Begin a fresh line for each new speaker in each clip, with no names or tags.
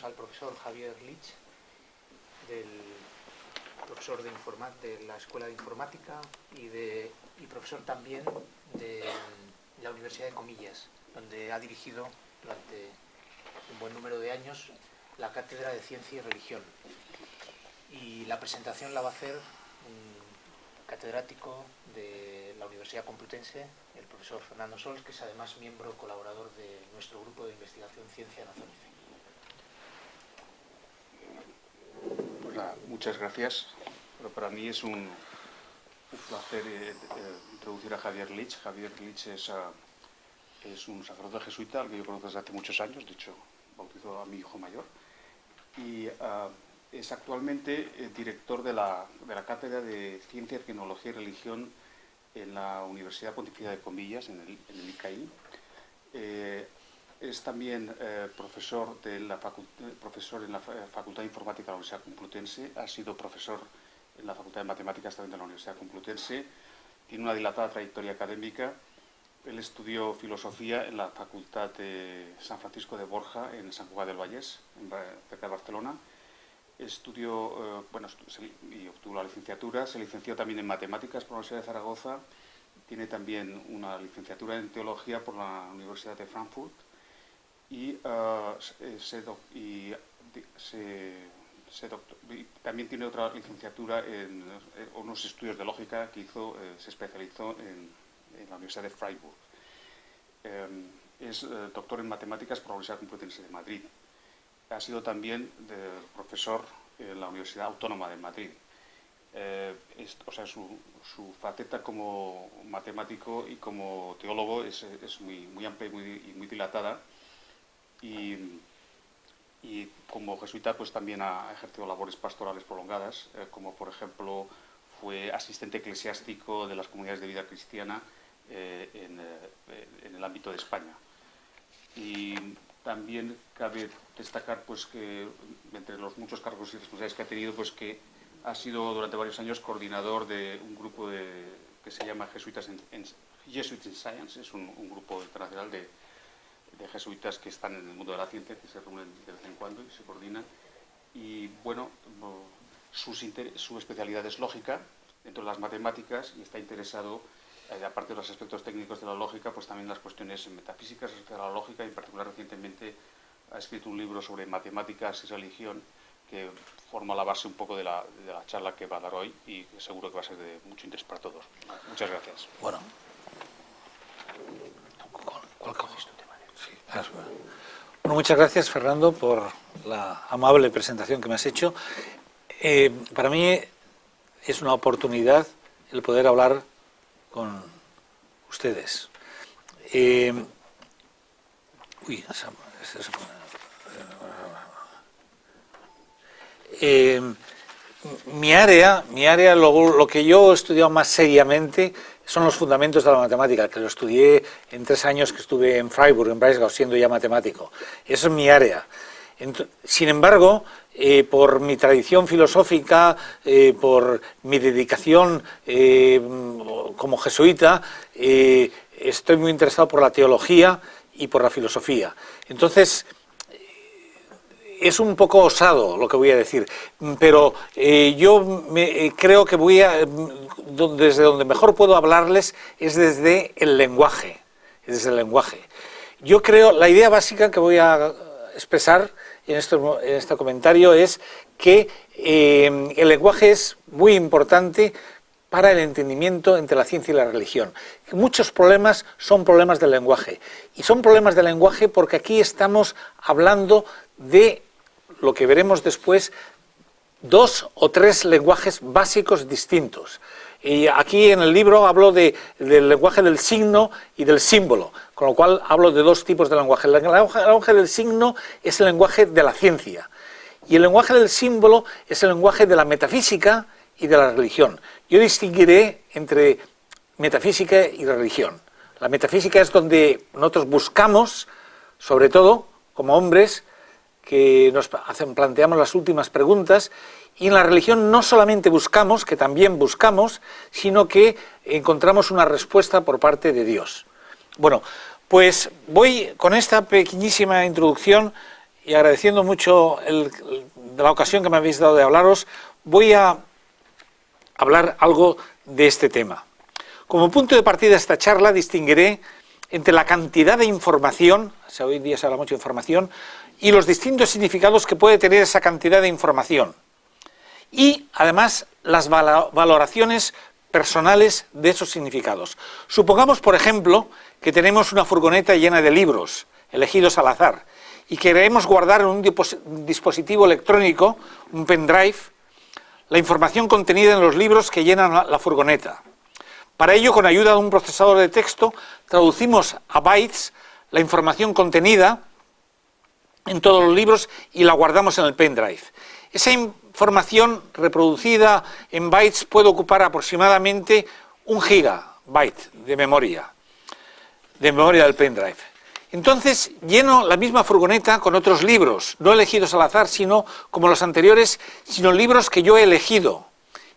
tenemos al profesor Javier Lich, profesor de la Escuela de Informática y profesor también de la Universidad de Comillas, donde ha dirigido durante un buen número de años la Cátedra de Ciencia y Religión. Y la presentación la va a hacer un catedrático de la Universidad Complutense, el profesor Fernando Sols, que es además miembro colaborador de nuestro grupo de investigación Ciencia Razón y Fe.
Pues nada, muchas gracias. Pero para mí es un placer introducir a Javier Lich. Javier Lich es un sacerdote jesuita al que yo conozco desde hace muchos años. De hecho, bautizó a mi hijo mayor. Y es actualmente director de la Cátedra de Ciencia, Tecnología y Religión en la Universidad Pontificia de Comillas, en el ICAI. Es también profesor en la Facultad de Informática de la Universidad Complutense. Ha sido profesor en la Facultad de Matemáticas también de la Universidad Complutense. Tiene una dilatada trayectoria académica. Él estudió filosofía en la Facultad de San Francisco de Borja, en Sant Cugat del Vallès, cerca de Barcelona. Estudió, y obtuvo la licenciatura. Se licenció también en matemáticas por la Universidad de Zaragoza. Tiene también una licenciatura en teología por la Universidad de Frankfurt. Y también tiene otra licenciatura en unos estudios de lógica que hizo, se especializó en la Universidad de Freiburg. Es doctor en matemáticas por la Universidad Complutense de Madrid. Ha sido también profesor en la Universidad Autónoma de Madrid. Su faceta como matemático y como teólogo es muy amplia y muy dilatada. Y como jesuita pues también ha ejercido labores pastorales prolongadas, como por ejemplo fue asistente eclesiástico de las comunidades de vida cristiana en el ámbito de España. Y también cabe destacar pues que entre los muchos cargos y responsabilidades que ha tenido, pues que ha sido durante varios años coordinador de un grupo que se llama Jesuits in Science. Es un grupo internacional de jesuitas que están en el mundo de la ciencia, que se reúnen de vez en cuando y se coordinan. Y bueno, su especialidad es lógica dentro de las matemáticas, y está interesado, aparte de los aspectos técnicos de la lógica, pues también las cuestiones metafísicas de la lógica, y en particular recientemente ha escrito un libro sobre matemáticas y religión que forma la base un poco de la charla que va a dar hoy, y seguro que va a ser de mucho interés para todos. Muchas gracias.
Bueno, ¿cuál coges tú? Sí, bueno, muchas gracias, Fernando, por la amable presentación que me has hecho. Para mí es una oportunidad el poder hablar con ustedes. Mi área, lo que yo he estudiado más seriamente son los fundamentos de la matemática, que lo estudié en 3 años que estuve en Freiburg, en Breisgau, siendo ya matemático. Eso es mi área. Sin embargo, por mi tradición filosófica, por mi dedicación como jesuita, estoy muy interesado por la teología y por la filosofía. Entonces, es un poco osado lo que voy a decir, pero yo creo que desde donde mejor puedo hablarles es desde el lenguaje. Yo creo, la idea básica que voy a expresar en este comentario es que el lenguaje es muy importante para el entendimiento entre la ciencia y la religión. Muchos problemas son problemas del lenguaje, y son problemas del lenguaje porque aquí estamos hablando de lo que veremos después, 2 o 3 lenguajes básicos distintos. Y aquí en el libro hablo del lenguaje del signo y del símbolo, con lo cual hablo de 2 tipos de lenguaje. El lenguaje del signo es el lenguaje de la ciencia, y el lenguaje del símbolo es el lenguaje de la metafísica y de la religión. Yo distinguiré entre metafísica y religión. La metafísica es donde nosotros buscamos, sobre todo como hombres, que nos planteamos las últimas preguntas, y en la religión no solamente buscamos, que también buscamos, sino que encontramos una respuesta por parte de Dios. Bueno, pues voy con esta pequeñísima introducción y agradeciendo mucho de la ocasión que me habéis dado de hablaros, voy a hablar algo de este tema. Como punto de partida de esta charla distinguiré entre la cantidad de información, hoy en día se habla mucho de información, y los distintos significados que puede tener esa cantidad de información. Y además las valoraciones personales de esos significados. Supongamos, por ejemplo, que tenemos una furgoneta llena de libros, elegidos al azar, y queremos guardar en un dispositivo electrónico, un pendrive, la información contenida en los libros que llenan la furgoneta. Para ello, con ayuda de un procesador de texto, traducimos a bytes la información contenida en todos los libros y la guardamos en el pendrive. Esa información reproducida en bytes puede ocupar aproximadamente 1 gigabyte de memoria del pendrive. Entonces lleno la misma furgoneta con otros libros, no elegidos al azar, sino como los anteriores, sino libros que yo he elegido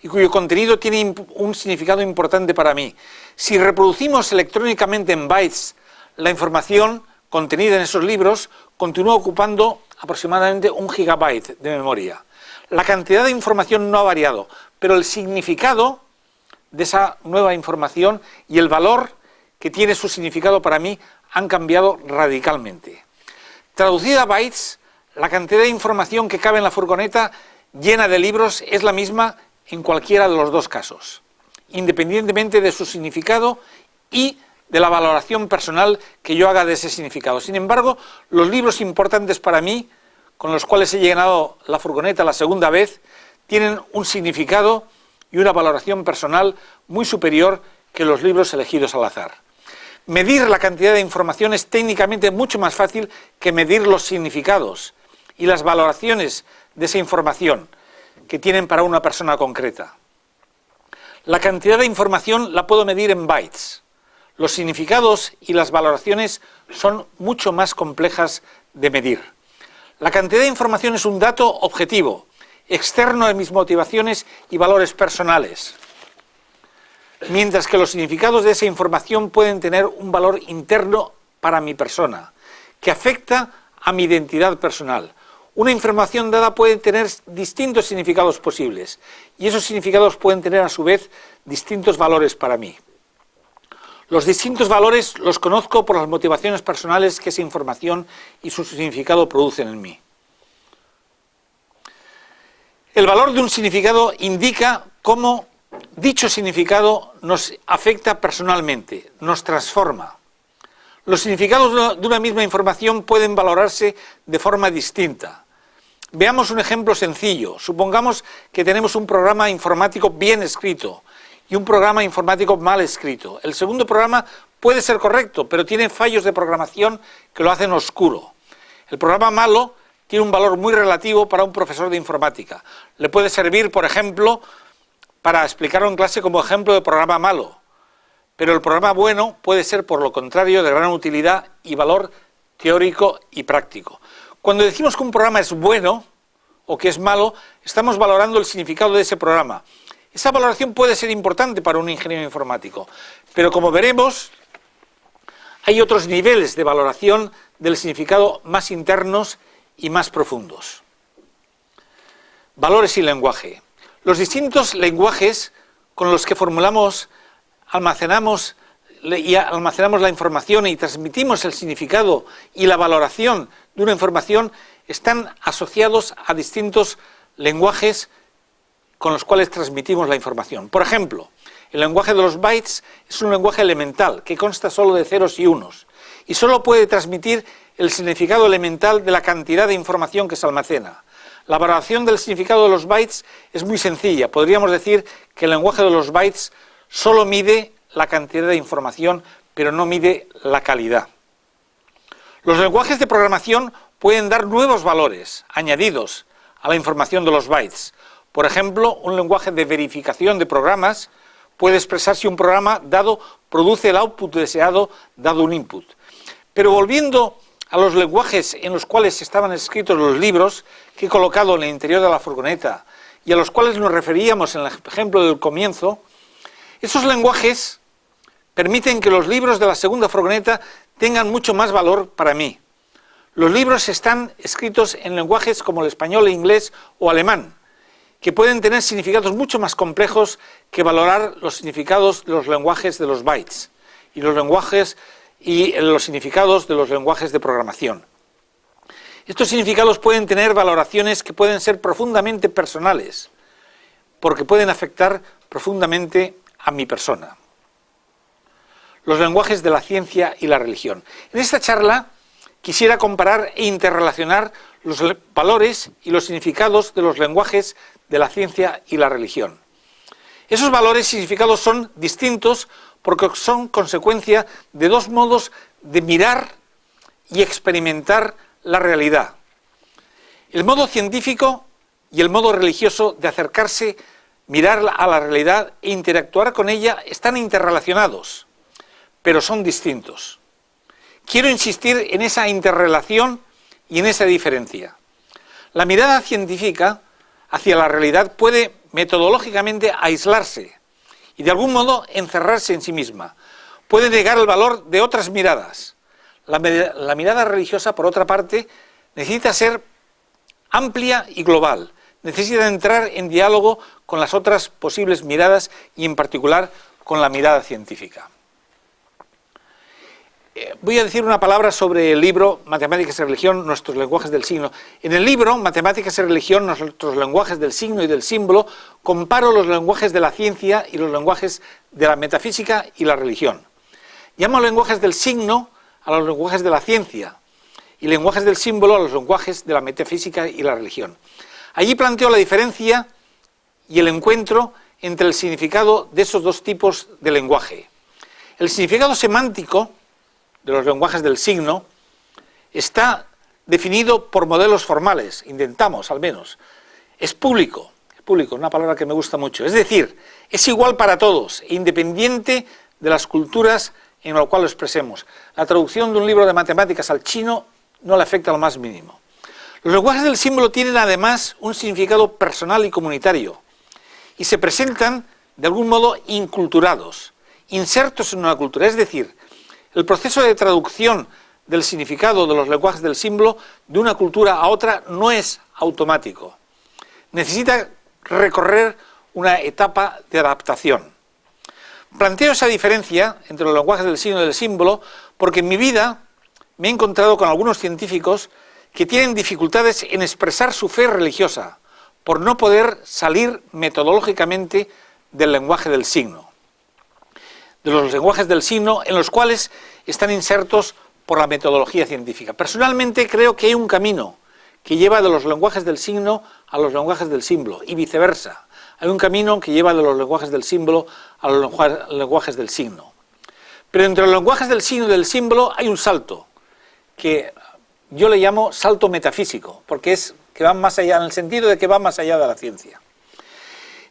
y cuyo contenido tiene un significado importante para mí. Si reproducimos electrónicamente en bytes la información contenida en esos libros, continúa ocupando aproximadamente 1 gigabyte de memoria. La cantidad de información no ha variado, pero el significado de esa nueva información y el valor que tiene su significado para mí han cambiado radicalmente. Traducida a bytes, la cantidad de información que cabe en la furgoneta llena de libros es la misma en cualquiera de los dos casos, independientemente de su significado y de la valoración personal que yo haga de ese significado. Sin embargo, los libros importantes para mí, con los cuales he llenado la furgoneta la segunda vez, tienen un significado y una valoración personal muy superior que los libros elegidos al azar. Medir la cantidad de información es técnicamente mucho más fácil que medir los significados y las valoraciones de esa información que tienen para una persona concreta. La cantidad de información la puedo medir en bytes. Los significados y las valoraciones son mucho más complejas de medir. La cantidad de información es un dato objetivo, externo de mis motivaciones y valores personales, mientras que los significados de esa información pueden tener un valor interno para mi persona, que afecta a mi identidad personal. Una información dada puede tener distintos significados posibles, y esos significados pueden tener a su vez distintos valores para mí. Los distintos valores los conozco por las motivaciones personales que esa información y su significado producen en mí. El valor de un significado indica cómo dicho significado nos afecta personalmente, nos transforma. Los significados de una misma información pueden valorarse de forma distinta. Veamos un ejemplo sencillo. Supongamos que tenemos un programa informático bien escrito y un programa informático mal escrito. El segundo programa puede ser correcto, pero tiene fallos de programación que lo hacen oscuro. El programa malo tiene un valor muy relativo para un profesor de informática. Le puede servir, por ejemplo, para explicarlo en clase como ejemplo de programa malo, pero el programa bueno puede ser, por lo contrario, de gran utilidad y valor teórico y práctico. Cuando decimos que un programa es bueno o que es malo, estamos valorando el significado de ese programa. Esa valoración puede ser importante para un ingeniero informático, pero como veremos, hay otros niveles de valoración del significado más internos y más profundos. Valores y lenguaje. Los distintos lenguajes con los que almacenamos la información y transmitimos el significado y la valoración de una información están asociados a distintos lenguajes con los cuales transmitimos la información. Por ejemplo, el lenguaje de los bytes es un lenguaje elemental que consta solo de ceros y unos y solo puede transmitir el significado elemental de la cantidad de información que se almacena. La valoración del significado de los bytes es muy sencilla. Podríamos decir que el lenguaje de los bytes solo mide la cantidad de información, pero no mide la calidad. Los lenguajes de programación pueden dar nuevos valores añadidos a la información de los bytes. Por ejemplo, un lenguaje de verificación de programas puede expresar si un programa dado produce el output deseado dado un input. Pero volviendo a los lenguajes en los cuales estaban escritos los libros que he colocado en el interior de la furgoneta y a los cuales nos referíamos en el ejemplo del comienzo, esos lenguajes permiten que los libros de la segunda furgoneta tengan mucho más valor para mí. Los libros están escritos en lenguajes como el español, el inglés o alemán, que pueden tener significados mucho más complejos que valorar los significados de los lenguajes de los bytes y los significados de los lenguajes de programación. Estos significados pueden tener valoraciones que pueden ser profundamente personales, porque pueden afectar profundamente a mi persona. Los lenguajes de la ciencia y la religión. En esta charla quisiera comparar e interrelacionar los valores y los significados de los lenguajes de la ciencia y la religión. Esos valores y significados son distintos porque son consecuencia de dos modos de mirar y experimentar la realidad. El modo científico y el modo religioso de acercarse, mirar a la realidad e interactuar con ella están interrelacionados, pero son distintos. Quiero insistir en esa interrelación y en esa diferencia. La mirada científica hacia la realidad puede metodológicamente aislarse y de algún modo encerrarse en sí misma. Puede negar el valor de otras miradas. La mirada religiosa, por otra parte, necesita ser amplia y global. Necesita entrar en diálogo con las otras posibles miradas y en particular con la mirada científica. Voy a decir una palabra sobre el libro Matemáticas y Religión, nuestros lenguajes del signo. En el libro Matemáticas y Religión, nuestros lenguajes del signo y del símbolo, comparo los lenguajes de la ciencia y los lenguajes de la metafísica y la religión. Llamo lenguajes del signo a los lenguajes de la ciencia y lenguajes del símbolo a los lenguajes de la metafísica y la religión. Allí planteo la diferencia y el encuentro entre el significado de esos dos tipos de lenguaje. El significado semántico de los lenguajes del signo está definido por modelos formales, intentamos al menos. Es público, una palabra que me gusta mucho. Es decir, es igual para todos, independiente de las culturas en las cuales lo expresemos. La traducción de un libro de matemáticas al chino no le afecta lo más mínimo. Los lenguajes del símbolo tienen además un significado personal y comunitario y se presentan de algún modo inculturados, insertos en una cultura, es decir, el proceso de traducción del significado de los lenguajes del símbolo de una cultura a otra no es automático. Necesita recorrer una etapa de adaptación. Planteo esa diferencia entre los lenguajes del signo y del símbolo porque en mi vida me he encontrado con algunos científicos que tienen dificultades en expresar su fe religiosa por no poder salir metodológicamente del lenguaje del signo. De los lenguajes del signo en los cuales están insertos por la metodología científica. Personalmente creo que hay un camino que lleva de los lenguajes del signo a los lenguajes del símbolo y viceversa. Hay un camino que lleva de los lenguajes del símbolo a los lenguajes del signo. Pero entre los lenguajes del signo y del símbolo hay un salto que yo le llamo salto metafísico, porque es que va más allá, en el sentido de que va más allá de la ciencia.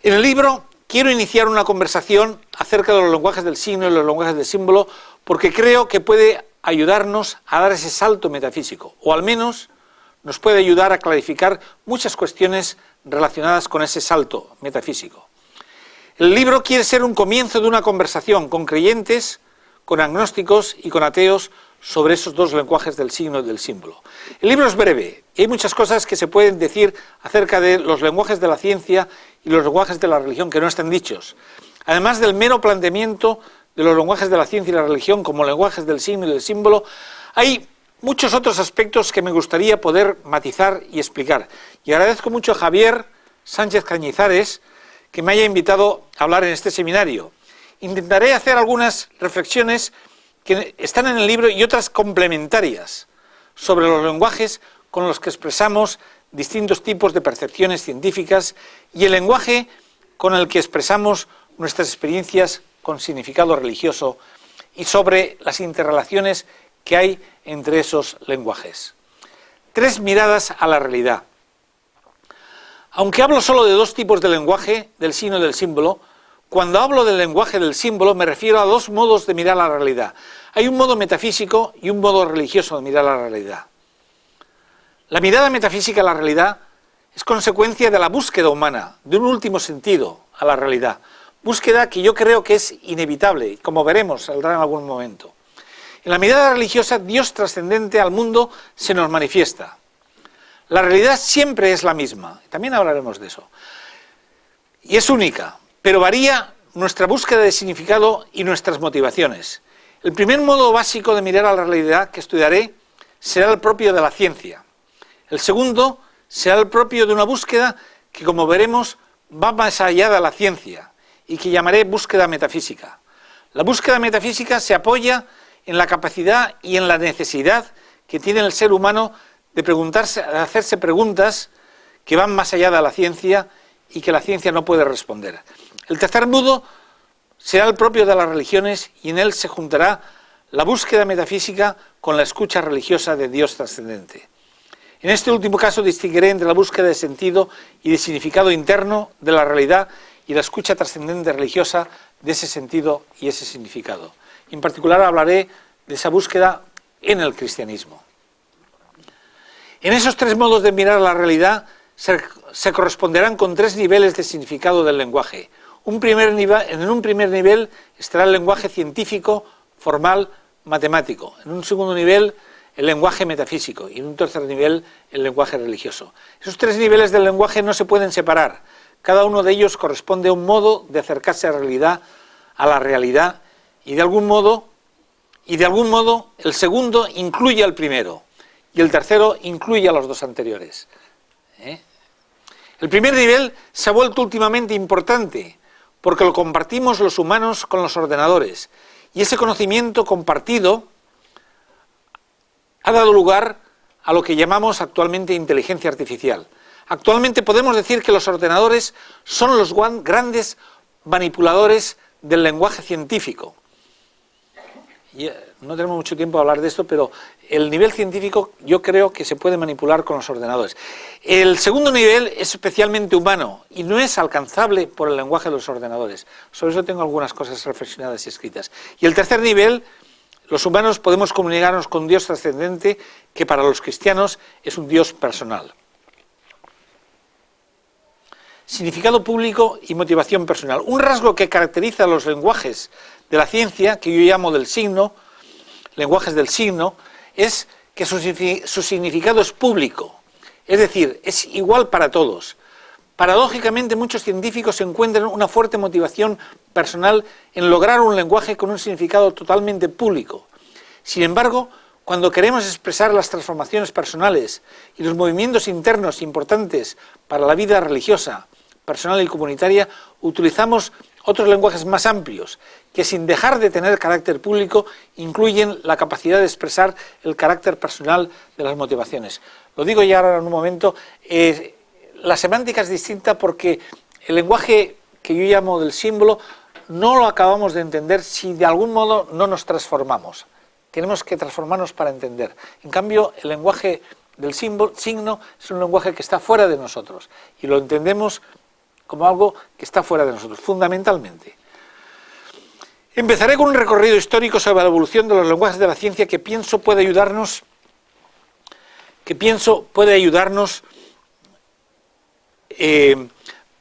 En el libro quiero iniciar una conversación acerca de los lenguajes del signo y los lenguajes del símbolo porque creo que puede ayudarnos a dar ese salto metafísico, o al menos nos puede ayudar a clarificar muchas cuestiones relacionadas con ese salto metafísico. El libro quiere ser un comienzo de una conversación con creyentes, con agnósticos y con ateos sobre esos dos lenguajes del signo y del símbolo. El libro es breve y hay muchas cosas que se pueden decir acerca de los lenguajes de la ciencia y los lenguajes de la religión que no están dichos. Además del mero planteamiento de los lenguajes de la ciencia y la religión como lenguajes del signo y del símbolo, hay muchos otros aspectos que me gustaría poder matizar y explicar. Y agradezco mucho a Javier Sánchez Cañizares que me haya invitado a hablar en este seminario. Intentaré hacer algunas reflexiones que están en el libro y otras complementarias sobre los lenguajes con los que expresamos distintos tipos de percepciones científicas y el lenguaje con el que expresamos nuestras experiencias con significado religioso y sobre las interrelaciones que hay entre esos lenguajes. 3 miradas a la realidad. Aunque hablo solo de 2 tipos de lenguaje, del signo y del símbolo, cuando hablo del lenguaje del símbolo me refiero a 2 modos de mirar la realidad. Hay un modo metafísico y un modo religioso de mirar la realidad. La mirada metafísica a la realidad es consecuencia de la búsqueda humana, de un último sentido a la realidad. Búsqueda que yo creo que es inevitable, como veremos, saldrá en algún momento. En la mirada religiosa, Dios trascendente al mundo se nos manifiesta. La realidad siempre es la misma, también hablaremos de eso, y es única, pero varía nuestra búsqueda de significado y nuestras motivaciones. El primer modo básico de mirar a la realidad que estudiaré será el propio de la ciencia. El segundo será el propio de una búsqueda que, como veremos, va más allá de la ciencia y que llamaré búsqueda metafísica. La búsqueda metafísica se apoya en la capacidad y en la necesidad que tiene el ser humano de hacerse preguntas que van más allá de la ciencia y que la ciencia no puede responder. El tercer modo será el propio de las religiones y en él se juntará la búsqueda metafísica con la escucha religiosa de Dios trascendente. En este último caso distinguiré entre la búsqueda de sentido y de significado interno de la realidad y la escucha trascendente religiosa de ese sentido y ese significado. En particular hablaré de esa búsqueda en el cristianismo. En esos tres modos de mirar la realidad se corresponderán con tres niveles de significado del lenguaje. En un primer nivel estará el lenguaje científico, formal, matemático. En un segundo nivel, el lenguaje metafísico. Y en un tercer nivel, el lenguaje religioso. Esos tres niveles del lenguaje no se pueden separar. Cada uno de ellos corresponde a un modo de acercarse a la realidad, y de algún modo, el segundo incluye al primero, y el tercero incluye a los dos anteriores. El primer nivel se ha vuelto últimamente importante, porque lo compartimos los humanos con los ordenadores, y ese conocimiento compartido ha dado lugar a lo que llamamos actualmente inteligencia artificial. Actualmente podemos decir que los ordenadores son los grandes manipuladores del lenguaje científico. Y no tenemos mucho tiempo a hablar de esto, pero el nivel científico yo creo que se puede manipular con los ordenadores. El segundo nivel es especialmente humano y no es alcanzable por el lenguaje de los ordenadores. Sobre eso tengo algunas cosas reflexionadas y escritas. Y el tercer nivel, los humanos podemos comunicarnos con Dios trascendente, que para los cristianos es un Dios personal. Significado público y motivación personal. Un rasgo que caracteriza a los lenguajes de la ciencia, que yo llamo del signo, lenguajes del signo, es que su significado es público, es decir, es igual para todos. Paradójicamente, muchos científicos encuentran una fuerte motivación personal en lograr un lenguaje con un significado totalmente público. Sin embargo, cuando queremos expresar las transformaciones personales y los movimientos internos importantes para la vida religiosa, personal y comunitaria, utilizamos otros lenguajes más amplios, que sin dejar de tener carácter público, incluyen la capacidad de expresar el carácter personal de las motivaciones. Lo digo ya ahora en un momento, la semántica es distinta porque el lenguaje que yo llamo del símbolo no lo acabamos de entender si de algún modo no nos transformamos. Tenemos que transformarnos para entender. En cambio, el lenguaje del signo es un lenguaje que está fuera de nosotros y lo entendemos como algo que está fuera de nosotros, fundamentalmente. Empezaré con un recorrido histórico sobre la evolución de los lenguajes de la ciencia que pienso puede ayudarnos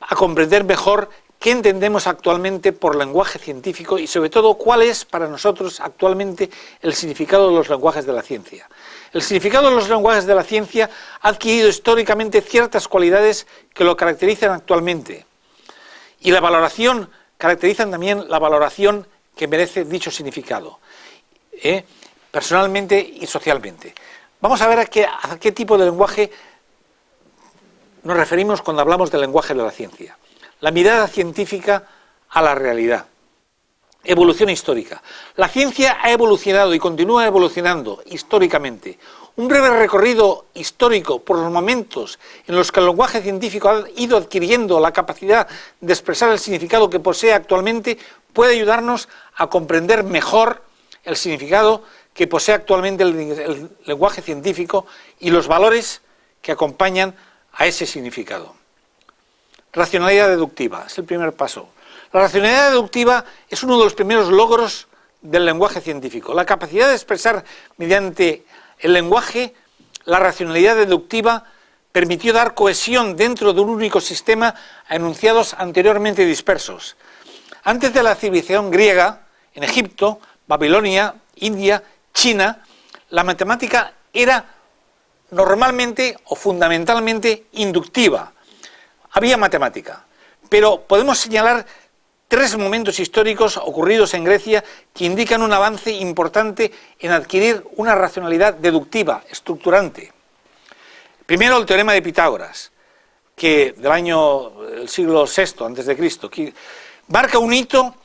a comprender mejor qué entendemos actualmente por lenguaje científico y sobre todo cuál es para nosotros actualmente el significado de los lenguajes de la ciencia. El significado de los lenguajes de la ciencia ha adquirido históricamente ciertas cualidades que lo caracterizan actualmente y la valoración caracterizan también la valoración que merece dicho significado, personalmente y socialmente. Vamos a ver a qué tipo de lenguaje nos referimos cuando hablamos del lenguaje de la ciencia. La mirada científica a la realidad. Evolución histórica. La ciencia ha evolucionado y continúa evolucionando históricamente. Un breve recorrido histórico por los momentos en los que el lenguaje científico ha ido adquiriendo la capacidad de expresar el significado que posee actualmente puede ayudarnos a comprender mejor el significado que posee actualmente el lenguaje científico y los valores que acompañan a ese significado. Racionalidad deductiva, es el primer paso. La racionalidad deductiva es uno de los primeros logros del lenguaje científico. La capacidad de expresar mediante el lenguaje la racionalidad deductiva permitió dar cohesión dentro de un único sistema a enunciados anteriormente dispersos. Antes de la civilización griega, en Egipto, Babilonia, India China, la matemática era normalmente o fundamentalmente inductiva. Había matemática, pero podemos señalar 3 momentos históricos ocurridos en Grecia que indican un avance importante en adquirir una racionalidad deductiva, estructurante. Primero, el teorema de Pitágoras, que del siglo VI a.C., que marca un hito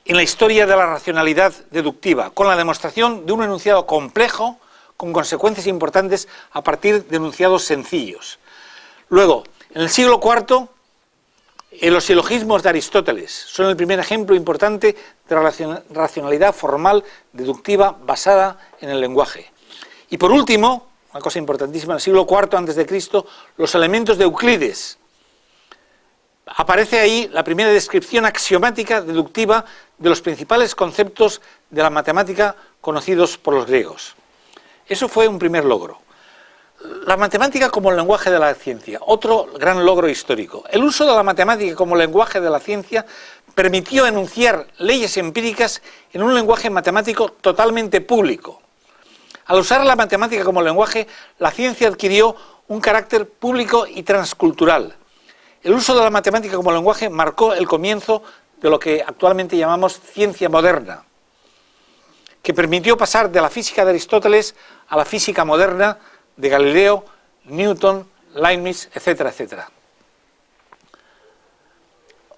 en la historia de la racionalidad deductiva, con la demostración de un enunciado complejo con consecuencias importantes a partir de enunciados sencillos. Luego, en el siglo IV, los silogismos de Aristóteles son el primer ejemplo importante de racionalidad formal deductiva basada en el lenguaje. Y por último, una cosa importantísima, en el siglo IV a.C., los elementos de Euclides. Aparece ahí la primera descripción axiomática deductiva de los principales conceptos de la matemática conocidos por los griegos. Eso fue un primer logro. La matemática como lenguaje de la ciencia, otro gran logro histórico. El uso de la matemática como lenguaje de la ciencia permitió enunciar leyes empíricas en un lenguaje matemático totalmente público. Al usar la matemática como lenguaje, la ciencia adquirió un carácter público y transcultural. El uso de la matemática como lenguaje marcó el comienzo de lo que actualmente llamamos ciencia moderna, que permitió pasar de la física de Aristóteles a la física moderna de Galileo, Newton, Leibniz, etcétera, etcétera.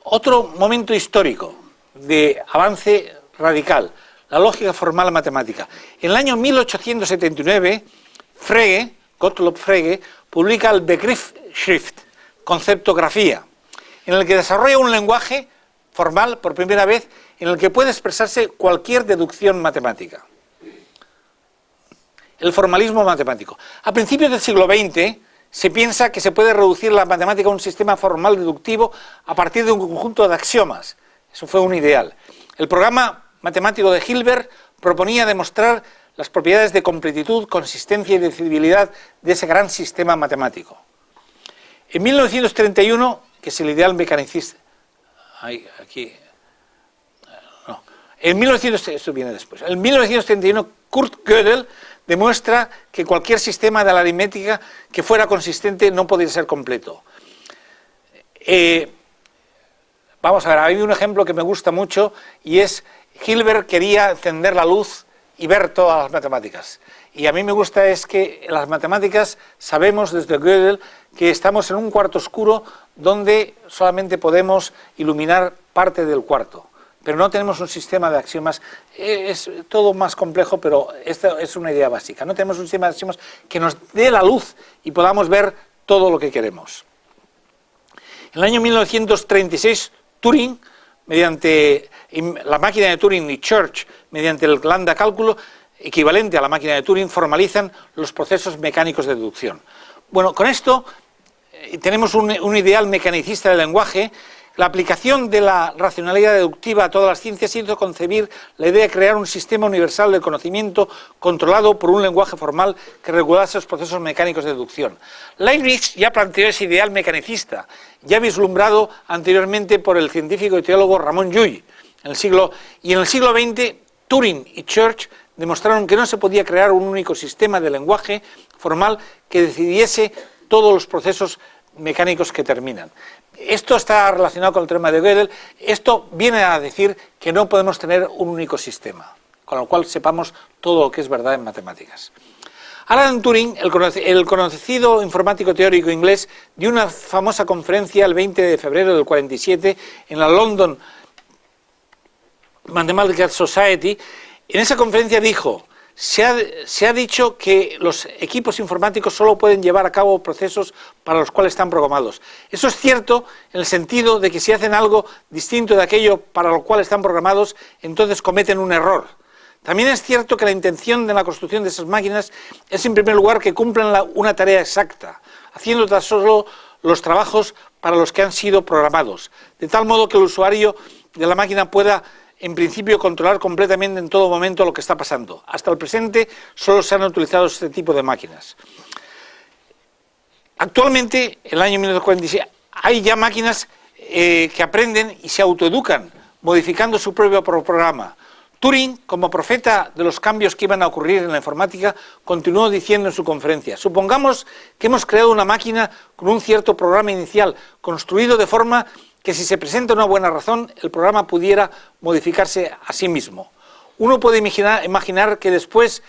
Otro momento histórico de avance radical, la lógica formal matemática. En el año 1879, Gottlob Frege, publica el Begriffsschrift, conceptografía, en el que desarrolla un lenguaje formal por primera vez en el que puede expresarse cualquier deducción matemática. El formalismo matemático. A principios del siglo XX se piensa que se puede reducir la matemática a un sistema formal deductivo a partir de un conjunto de axiomas. Eso fue un ideal. El programa matemático de Hilbert proponía demostrar las propiedades de completitud, consistencia y decidibilidad de ese gran sistema matemático. En 1931, que es el ideal mecanicista... En 1931, Kurt Gödel demuestra que cualquier sistema de la aritmética que fuera consistente no podía ser completo. Vamos a ver, hay un ejemplo que me gusta mucho y es Hilbert quería encender la luz y ver todas las matemáticas. Y a mí me gusta es que en las matemáticas sabemos desde Gödel que estamos en un cuarto oscuro donde solamente podemos iluminar parte del cuarto. Pero no tenemos un sistema de axiomas, es todo más complejo, pero esta es una idea básica. No tenemos un sistema de axiomas que nos dé la luz y podamos ver todo lo que queremos. En el año 1936, Turing, mediante la máquina de Turing y Church, mediante el lambda cálculo, equivalente a la máquina de Turing, formalizan los procesos mecánicos de deducción. Bueno, con esto tenemos un ideal mecanicista del lenguaje. La aplicación de la racionalidad deductiva a todas las ciencias hizo concebir la idea de crear un sistema universal de conocimiento controlado por un lenguaje formal que regulase los procesos mecánicos de deducción. Leibniz ya planteó ese ideal mecanicista, ya vislumbrado anteriormente por el científico y teólogo Ramón Llull. En el siglo XX, Turing y Church demostraron que no se podía crear un único sistema de lenguaje formal que decidiese todos los procesos mecánicos que terminan. Esto está relacionado con el teorema de Gödel. Esto viene a decir que no podemos tener un único sistema, con lo cual sepamos todo lo que es verdad en matemáticas. Alan Turing, el conocido informático teórico inglés, dio una famosa conferencia el 20 de febrero del 47 en la London Mathematical Society. En esa conferencia dijo: se ha dicho que los equipos informáticos solo pueden llevar a cabo procesos para los cuales están programados. Eso es cierto en el sentido de que si hacen algo distinto de aquello para lo cual están programados, entonces cometen un error. También es cierto que la intención de la construcción de esas máquinas es en primer lugar que cumplan una tarea exacta, haciendo tan solo los trabajos para los que han sido programados, de tal modo que el usuario de la máquina pueda en principio controlar completamente en todo momento lo que está pasando. Hasta el presente solo se han utilizado este tipo de máquinas. Actualmente, en el año 1946, hay ya máquinas que aprenden y se autoeducan, modificando su propio programa. Turing, como profeta de los cambios que iban a ocurrir en la informática, continuó diciendo en su conferencia: supongamos que hemos creado una máquina con un cierto programa inicial, construido de forma que si se presenta una buena razón, el programa pudiera modificarse a sí mismo. Uno puede imaginar que después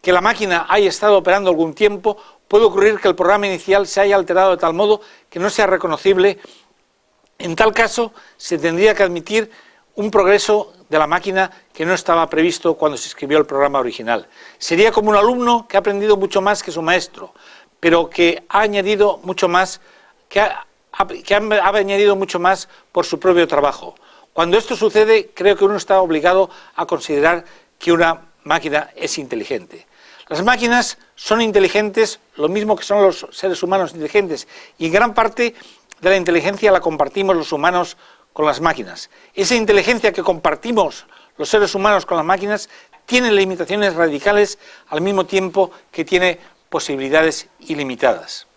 que la máquina haya estado operando algún tiempo, puede ocurrir que el programa inicial se haya alterado de tal modo que no sea reconocible. En tal caso, se tendría que admitir un progreso de la máquina que no estaba previsto cuando se escribió el programa original. Sería como un alumno que ha aprendido mucho más que su maestro, pero que ha añadido mucho más, ha añadido mucho más por su propio trabajo. Cuando esto sucede, creo que uno está obligado a considerar que una máquina es inteligente. Las máquinas son inteligentes, lo mismo que son los seres humanos inteligentes, y en gran parte de la inteligencia la compartimos los humanos con las máquinas. Esa inteligencia que compartimos los seres humanos con las máquinas tiene limitaciones radicales al mismo tiempo que tiene posibilidades ilimitadas.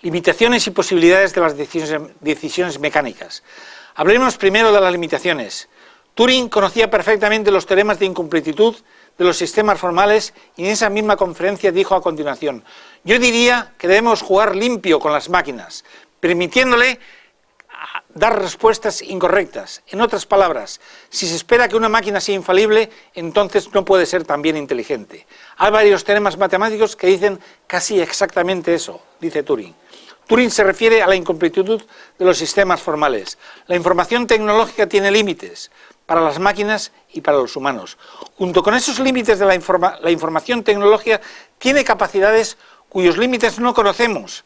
Limitaciones y posibilidades de las decisiones mecánicas. Hablemos primero de las limitaciones. Turing conocía perfectamente los teoremas de incompletitud de los sistemas formales y en esa misma conferencia dijo a continuación: yo diría que debemos jugar limpio con las máquinas, permitiéndole dar respuestas incorrectas. En otras palabras, si se espera que una máquina sea infalible, entonces no puede ser también inteligente. Hay varios teoremas matemáticos que dicen casi exactamente eso, dice Turing. Turing se refiere a la incompletitud de los sistemas formales. La información tecnológica tiene límites para las máquinas y para los humanos. Junto con esos límites de la información tecnológica tiene capacidades cuyos límites no conocemos.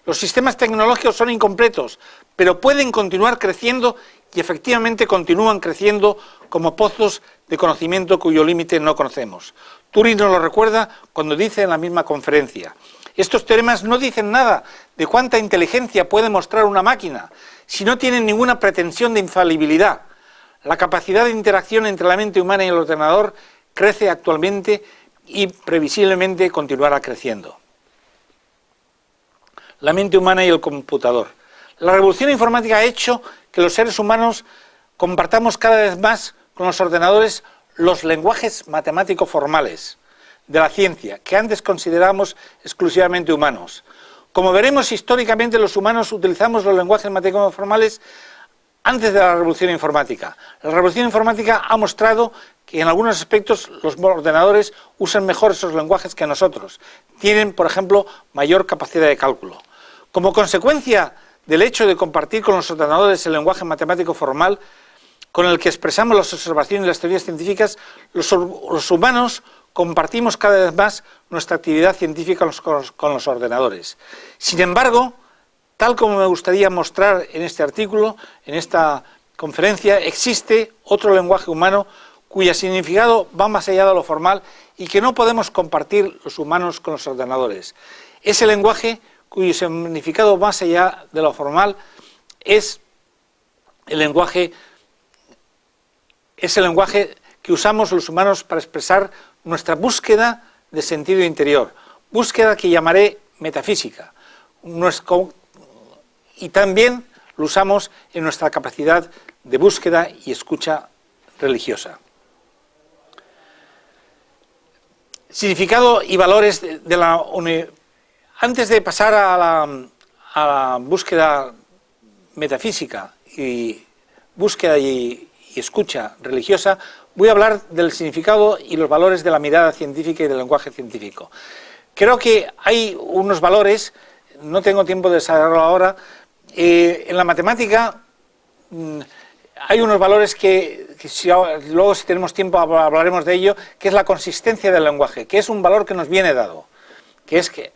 Los sistemas tecnológicos son incompletos, pero pueden continuar creciendo y efectivamente continúan creciendo como pozos de conocimiento cuyo límite no conocemos. Turing nos lo recuerda cuando dice en la misma conferencia: estos teoremas no dicen nada de cuánta inteligencia puede mostrar una máquina, si no tienen ninguna pretensión de infalibilidad. La capacidad de interacción entre la mente humana y el ordenador crece actualmente y previsiblemente continuará creciendo. La mente humana y el computador. La revolución informática ha hecho que los seres humanos compartamos cada vez más con los ordenadores los lenguajes matemáticos formales de la ciencia, que antes considerábamos exclusivamente humanos. Como veremos, históricamente los humanos utilizamos los lenguajes matemáticos formales antes de la revolución informática. La revolución informática ha mostrado que en algunos aspectos los ordenadores usan mejor esos lenguajes que nosotros. Tienen, por ejemplo, mayor capacidad de cálculo. Como consecuencia del hecho de compartir con los ordenadores el lenguaje matemático formal con el que expresamos las observaciones y las teorías científicas, los humanos compartimos cada vez más nuestra actividad científica con los ordenadores. Sin embargo, tal como me gustaría mostrar en este artículo, en esta conferencia, existe otro lenguaje humano cuyo significado va más allá de lo formal y que no podemos compartir los humanos con los ordenadores. Ese lenguaje cuyo significado más allá de lo formal es el lenguaje que usamos los humanos para expresar nuestra búsqueda de sentido interior, búsqueda que llamaré metafísica, y también lo usamos en nuestra capacidad de búsqueda y escucha religiosa. Significado y valores de la universidad. Antes de pasar a la búsqueda metafísica y búsqueda y escucha religiosa, voy a hablar del significado y los valores de la mirada científica y del lenguaje científico. Creo que hay unos valores, no tengo tiempo de desarrollarlo ahora, en la matemática hay unos valores que luego si tenemos tiempo hablaremos de ello, que es la consistencia del lenguaje, que es un valor que nos viene dado. Que es que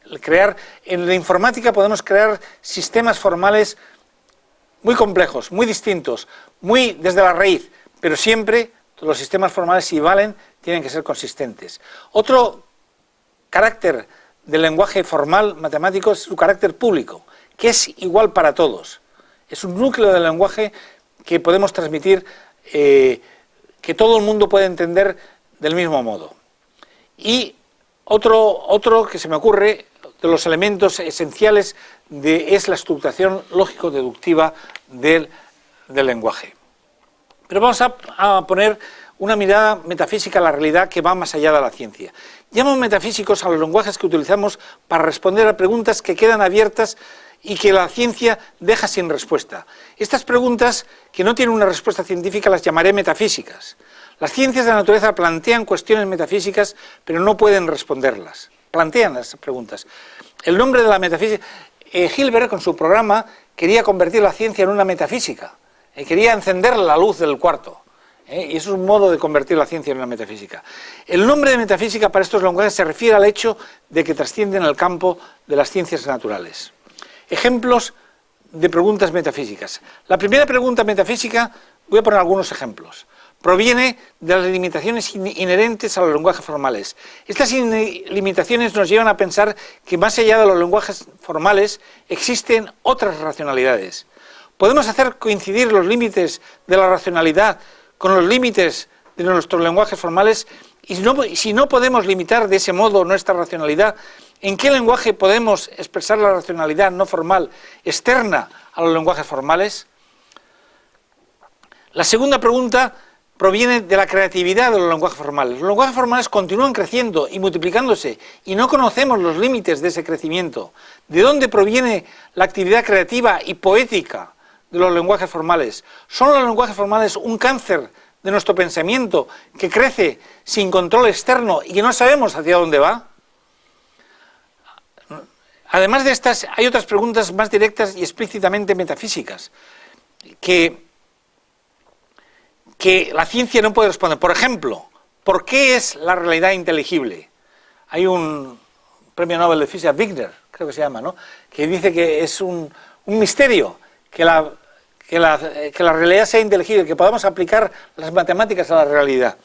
en la informática podemos crear sistemas formales muy complejos, muy distintos, muy desde la raíz, pero siempre los sistemas formales, si valen, tienen que ser consistentes. Otro carácter del lenguaje formal matemático es su carácter público, que es igual para todos. Es un núcleo del lenguaje que podemos transmitir, que todo el mundo puede entender del mismo modo. Y otro que se me ocurre, de los elementos esenciales, es la estructuración lógico-deductiva del lenguaje. Pero vamos a poner una mirada metafísica a la realidad que va más allá de la ciencia. Llamo metafísicos a los lenguajes que utilizamos para responder a preguntas que quedan abiertas y que la ciencia deja sin respuesta. Estas preguntas que no tienen una respuesta científica las llamaré metafísicas. Las ciencias de la naturaleza plantean cuestiones metafísicas, pero no pueden responderlas. Plantean las preguntas. El nombre de la metafísica... Hilbert, con su programa, quería convertir la ciencia en una metafísica. Quería encender la luz del cuarto. Y eso es un modo de convertir la ciencia en una metafísica. El nombre de metafísica para estos lenguajes se refiere al hecho de que trascienden el campo de las ciencias naturales. Ejemplos de preguntas metafísicas. La primera pregunta metafísica, voy a poner algunos ejemplos, proviene de las limitaciones inherentes a los lenguajes formales. Estas limitaciones nos llevan a pensar que más allá de los lenguajes formales existen otras racionalidades. Podemos hacer coincidir los límites de la racionalidad con los límites de nuestros lenguajes formales, y si no podemos limitar de ese modo nuestra racionalidad, ¿en qué lenguaje podemos expresar la racionalidad no formal externa a los lenguajes formales? La segunda pregunta proviene de la creatividad de los lenguajes formales. Los lenguajes formales continúan creciendo y multiplicándose y no conocemos los límites de ese crecimiento. ¿De dónde proviene la actividad creativa y poética de los lenguajes formales? ¿Son los lenguajes formales un cáncer de nuestro pensamiento que crece sin control externo y que no sabemos hacia dónde va? Además de estas, hay otras preguntas más directas y explícitamente metafísicas que la ciencia no puede responder. Por ejemplo, ¿por qué es la realidad inteligible? Hay un premio Nobel de Física, Wigner, creo que se llama, ¿no?, que dice que es un misterio que la realidad sea inteligible, que podamos aplicar las matemáticas a la realidad.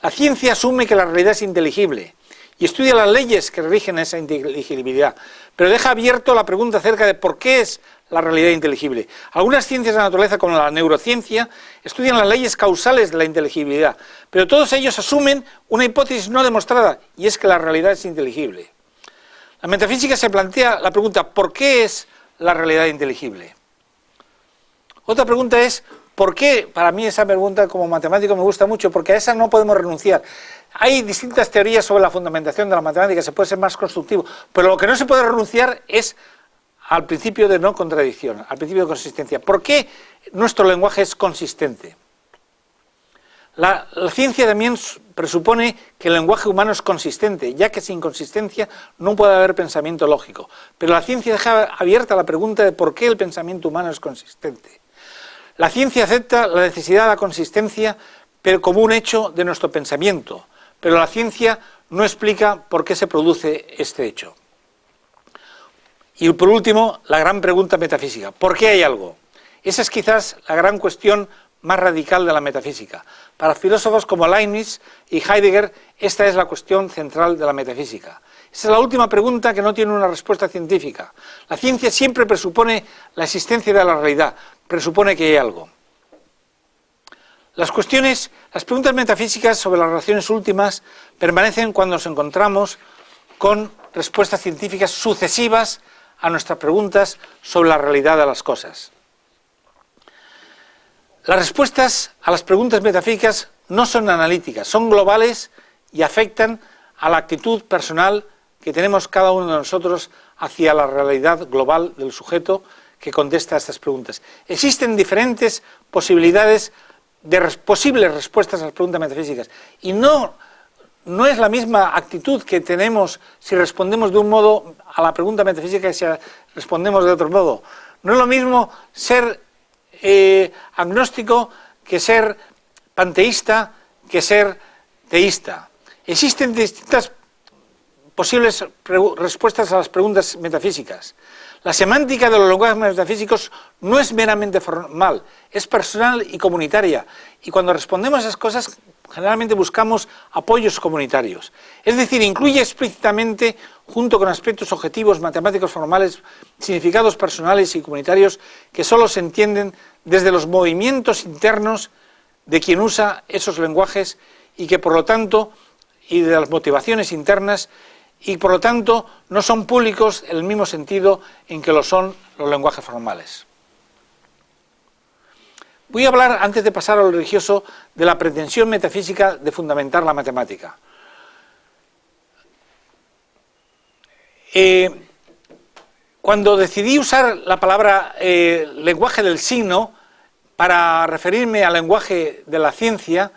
La ciencia asume que la realidad es inteligible y estudia las leyes que rigen esa inteligibilidad, pero deja abierto la pregunta acerca de por qué es la realidad inteligible. Algunas ciencias de la naturaleza, como la neurociencia, estudian las leyes causales de la inteligibilidad, pero todos ellos asumen una hipótesis no demostrada, y es que la realidad es inteligible. La metafísica se plantea la pregunta, ¿por qué es la realidad inteligible? Otra pregunta es, ¿por qué? Para mí esa pregunta como matemático me gusta mucho, porque a esa no podemos renunciar. Hay distintas teorías sobre la fundamentación de la matemática, se puede ser más constructivo, pero lo que no se puede renunciar es al principio de no contradicción, al principio de consistencia. ¿Por qué nuestro lenguaje es consistente? La ciencia también presupone que el lenguaje humano es consistente, ya que sin consistencia no puede haber pensamiento lógico. Pero la ciencia deja abierta la pregunta de por qué el pensamiento humano es consistente. La ciencia acepta la necesidad de la consistencia pero como un hecho de nuestro pensamiento, pero la ciencia no explica por qué se produce este hecho. Y por último, la gran pregunta metafísica, ¿por qué hay algo? Esa es quizás la gran cuestión más radical de la metafísica. Para filósofos como Leibniz y Heidegger, esta es la cuestión central de la metafísica. Esa es la última pregunta que no tiene una respuesta científica. La ciencia siempre presupone la existencia de la realidad, presupone que hay algo. Las preguntas metafísicas sobre las relaciones últimas permanecen cuando nos encontramos con respuestas científicas sucesivas a nuestras preguntas sobre la realidad de las cosas. Las respuestas a las preguntas metafísicas no son analíticas, son globales y afectan a la actitud personal que tenemos cada uno de nosotros hacia la realidad global del sujeto que contesta a estas preguntas. Existen diferentes posibilidades de posibles respuestas a las preguntas metafísicas y no es la misma actitud que tenemos si respondemos de un modo a la pregunta metafísica que si respondemos de otro modo. No es lo mismo ser agnóstico que ser panteísta que ser teísta. Existen distintas posibles respuestas a las preguntas metafísicas. La semántica de los lenguajes metafísicos no es meramente formal, es personal y comunitaria. Y cuando respondemos a esas cosas, generalmente buscamos apoyos comunitarios. Es decir, incluye explícitamente, junto con aspectos objetivos, matemáticos formales, significados personales y comunitarios que solo se entienden desde los movimientos internos de quien usa esos lenguajes y que por lo tanto, y de las motivaciones internas, y por lo tanto no son públicos en el mismo sentido en que lo son los lenguajes formales. Voy a hablar, antes de pasar a lo religioso, de la pretensión metafísica de fundamentar la matemática. Cuando decidí usar la palabra lenguaje del signo para referirme al lenguaje de la ciencia,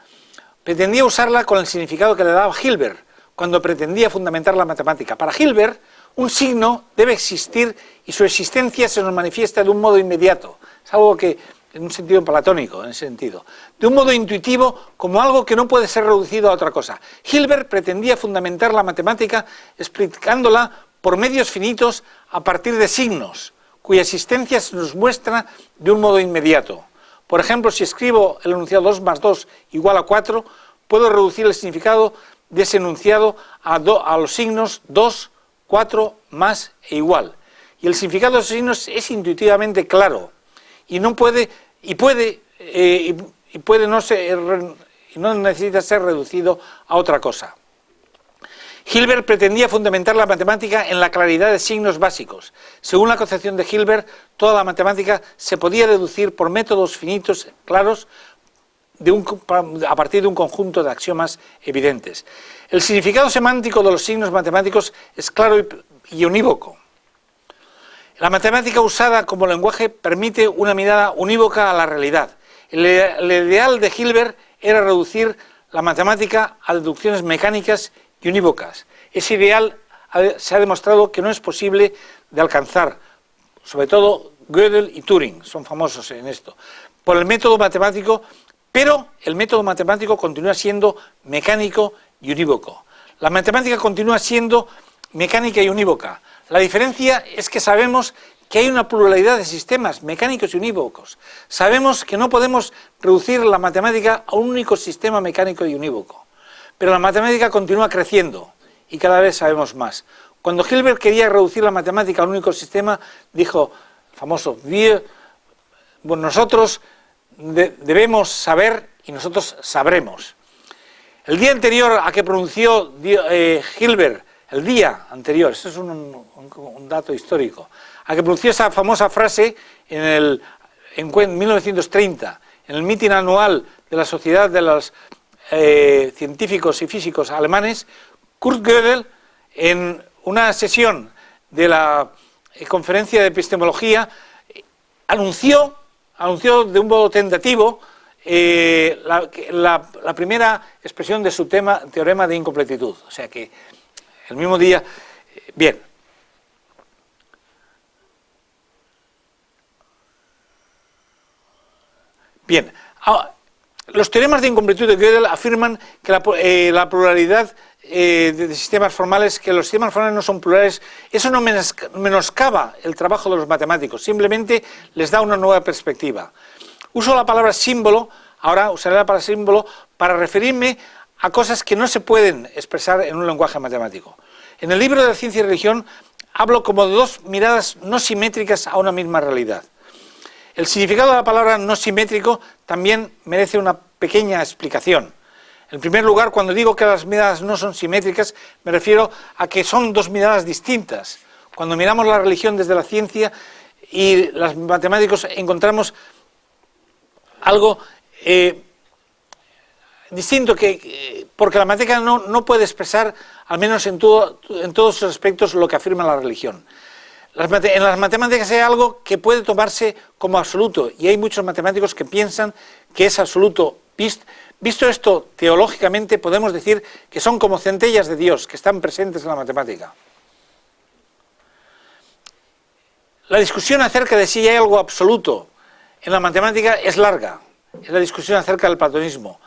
pretendía usarla con el significado que le daba Hilbert, cuando pretendía fundamentar la matemática. Para Hilbert, un signo debe existir y su existencia se nos manifiesta de un modo inmediato. Es algo que, en un sentido platónico, en ese sentido. De un modo intuitivo, como algo que no puede ser reducido a otra cosa. Hilbert pretendía fundamentar la matemática explicándola por medios finitos a partir de signos, cuya existencia se nos muestra de un modo inmediato. Por ejemplo, si escribo el enunciado 2 más 2 igual a 4, puedo reducir el significado de ese enunciado a los signos 2, 4, más e igual. Y el significado de esos signos es intuitivamente claro y no necesita ser reducido a otra cosa. Hilbert pretendía fundamentar la matemática en la claridad de signos básicos. Según la concepción de Hilbert, toda la matemática se podía deducir por métodos finitos, claros, a partir de un conjunto de axiomas evidentes. El significado semántico de los signos matemáticos es claro y unívoco. La matemática usada como lenguaje permite una mirada unívoca a la realidad. El ideal de Hilbert era reducir la matemática a deducciones mecánicas y unívocas. Ese ideal se ha demostrado que no es posible de alcanzar, sobre todo Gödel y Turing son famosos en esto, por el método matemático, pero el método matemático continúa siendo mecánico y unívoco. La matemática continúa siendo mecánica y unívoca. La diferencia es que sabemos que hay una pluralidad de sistemas mecánicos y unívocos. Sabemos que no podemos reducir la matemática a un único sistema mecánico y unívoco. Pero la matemática continúa creciendo y cada vez sabemos más. Cuando Hilbert quería reducir la matemática a un único sistema, dijo, famoso, nosotros debemos saber y nosotros sabremos. El día anterior a que pronunció Hilbert, el día anterior, esto es un dato histórico, a que pronunció esa famosa frase en 1930, en el mitin anual de la Sociedad de los Científicos y Físicos Alemanes, Kurt Gödel, en una sesión de la conferencia de epistemología, anunció de un modo tentativo la primera expresión de su teorema de incompletitud. O sea que el mismo día... Bien. Bien. Los teoremas de incompletitud de Gödel afirman que la pluralidad de sistemas formales, que los sistemas formales no son plurales, eso no menoscaba el trabajo de los matemáticos, simplemente les da una nueva perspectiva. Uso la palabra símbolo, ahora usaré la palabra símbolo para referirme a cosas que no se pueden expresar en un lenguaje matemático. En el libro de la ciencia y religión hablo como de dos miradas no simétricas a una misma realidad. El significado de la palabra no simétrico también merece una pequeña explicación. En primer lugar, cuando digo que las miradas no son simétricas, me refiero a que son dos miradas distintas. Cuando miramos la religión desde la ciencia y los matemáticos encontramos algo distinto, porque la matemática no puede expresar, al menos en todos sus aspectos, lo que afirma la religión. En las matemáticas hay algo que puede tomarse como absoluto, y hay muchos matemáticos que piensan que es absoluto. Visto esto teológicamente, podemos decir que son como centellas de Dios, que están presentes en la matemática. La discusión acerca de si hay algo absoluto en la matemática es larga, es la discusión acerca del platonismo.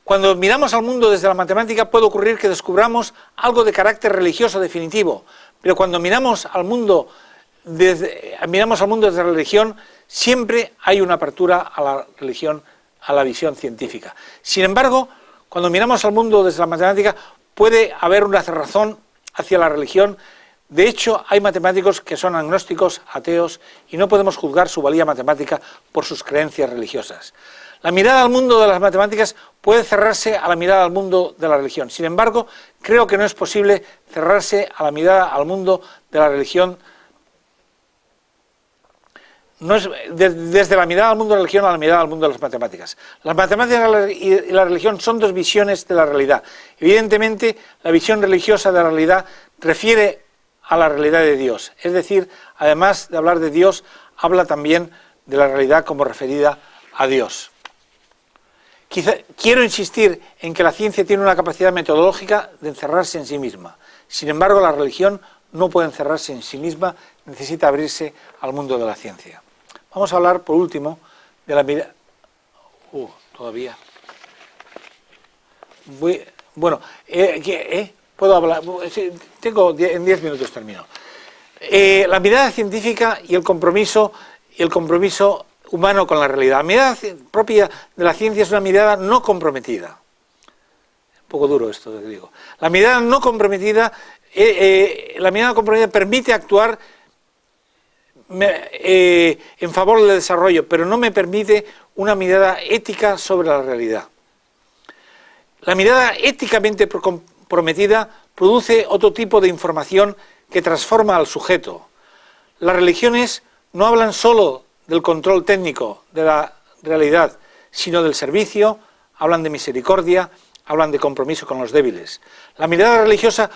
Cuando miramos al mundo desde la matemática puede ocurrir que descubramos algo de carácter religioso definitivo, pero cuando miramos al mundo desde la religión, siempre hay una apertura a la religión, a la visión científica. Sin embargo, cuando miramos al mundo desde la matemática, puede haber una cerrazón hacia la religión. De hecho, hay matemáticos que son agnósticos, ateos, y no podemos juzgar su valía matemática por sus creencias religiosas. La mirada al mundo de las matemáticas puede cerrarse a la mirada al mundo de la religión. Sin embargo, creo que no es posible cerrarse a la mirada al mundo de la religión no es desde la mirada al mundo de la religión a la mirada al mundo de las matemáticas. Las matemáticas y la religión son dos visiones de la realidad. Evidentemente, la visión religiosa de la realidad refiere a la realidad de Dios. Es decir, además de hablar de Dios, habla también de la realidad como referida a Dios. Quiero insistir en que la ciencia tiene una capacidad metodológica de encerrarse en sí misma. Sin embargo, la religión no puede encerrarse en sí misma, necesita abrirse al mundo de la ciencia. Vamos a hablar, por último, de la mirada... todavía... ¿Puedo hablar? En 10 minutos termino. La mirada científica y el compromiso humano con la realidad. La mirada propia de la ciencia es una mirada no comprometida. Un poco duro esto que digo. La mirada no comprometida, permite actuar en favor del desarrollo, pero no me permite una mirada ética sobre la realidad. La mirada éticamente comprometida produce otro tipo de información que transforma al sujeto. Las religiones no hablan solo del control técnico de la realidad, sino del servicio, hablan de misericordia, hablan de compromiso con los débiles. La mirada religiosa,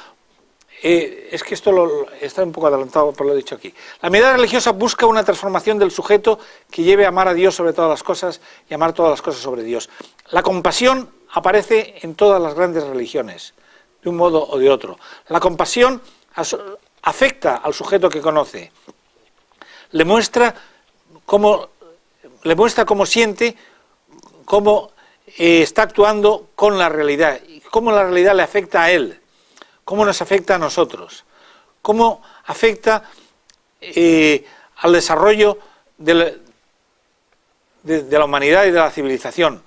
es que esto está un poco adelantado por lo dicho aquí. La mirada religiosa busca una transformación del sujeto que lleve a amar a Dios sobre todas las cosas y amar todas las cosas sobre Dios. La compasión aparece en todas las grandes religiones, de un modo o de otro. La compasión afecta al sujeto que conoce, le muestra cómo siente, cómo está actuando con la realidad, cómo la realidad le afecta a él, cómo nos afecta a nosotros, cómo afecta al desarrollo de la humanidad y de la civilización.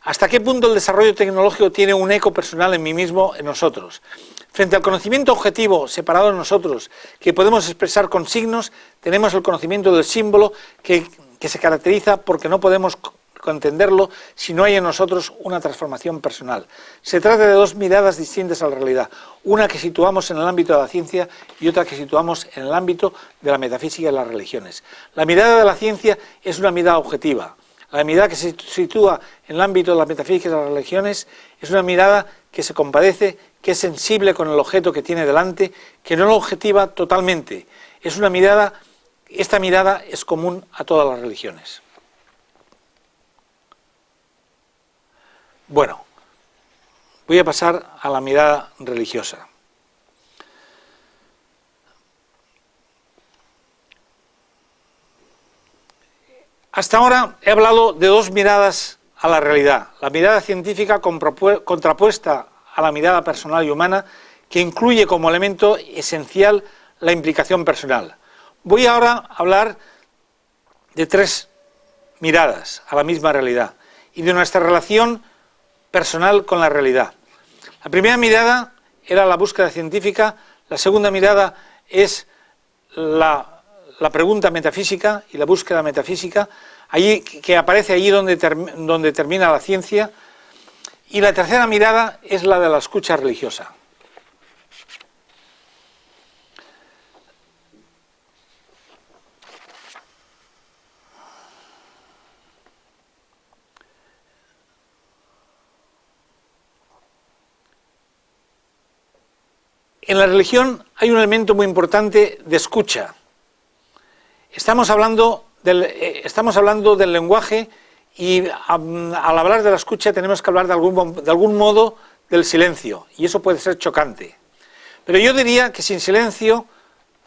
¿Hasta qué punto el desarrollo tecnológico tiene un eco personal en mí mismo, en nosotros? Frente al conocimiento objetivo separado de nosotros, que podemos expresar con signos, tenemos el conocimiento del símbolo que se caracteriza porque no podemos entenderlo si no hay en nosotros una transformación personal. Se trata de dos miradas distintas a la realidad, una que situamos en el ámbito de la ciencia y otra que situamos en el ámbito de la metafísica y las religiones. La mirada de la ciencia es una mirada objetiva. La mirada que se sitúa en el ámbito de la metafísica y las religiones es una mirada que se compadece, que es sensible con el objeto que tiene delante, que no lo objetiva totalmente. Esta mirada es común a todas las religiones. Bueno, voy a pasar a la mirada religiosa. Hasta ahora he hablado de dos miradas a la realidad. La mirada científica contrapuesta a la mirada personal y humana, que incluye como elemento esencial la implicación personal. Voy ahora a hablar de tres miradas a la misma realidad y de nuestra relación personal con la realidad. La primera mirada era la búsqueda científica, la segunda mirada es la pregunta metafísica y la búsqueda metafísica, que aparece allí donde termina la ciencia, y la tercera mirada es la de la escucha religiosa. En la religión hay un elemento muy importante de escucha. Estamos hablando del lenguaje y al hablar de la escucha tenemos que hablar de algún modo del silencio, y eso puede ser chocante. Pero yo diría que sin silencio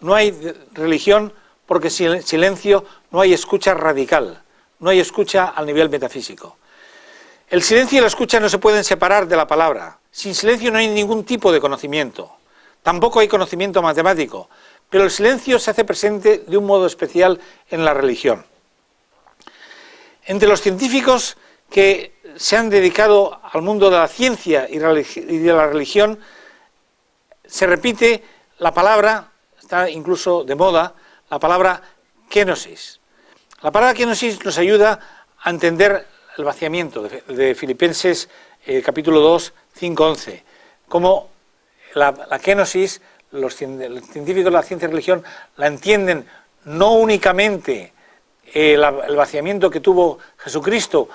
no hay religión, porque sin silencio no hay escucha radical, no hay escucha al nivel metafísico. El silencio y la escucha no se pueden separar de la palabra. Sin silencio no hay ningún tipo de conocimiento. Tampoco hay conocimiento matemático, pero el silencio se hace presente de un modo especial en la religión. Entre los científicos que se han dedicado al mundo de la ciencia y de la religión, se repite la palabra, está incluso de moda, la palabra kenosis. La palabra kenosis nos ayuda a entender el vaciamiento de Filipenses capítulo 2, 5-11, como la kenosis, los científicos de la ciencia y religión la entienden no únicamente el vaciamiento que tuvo Jesucristo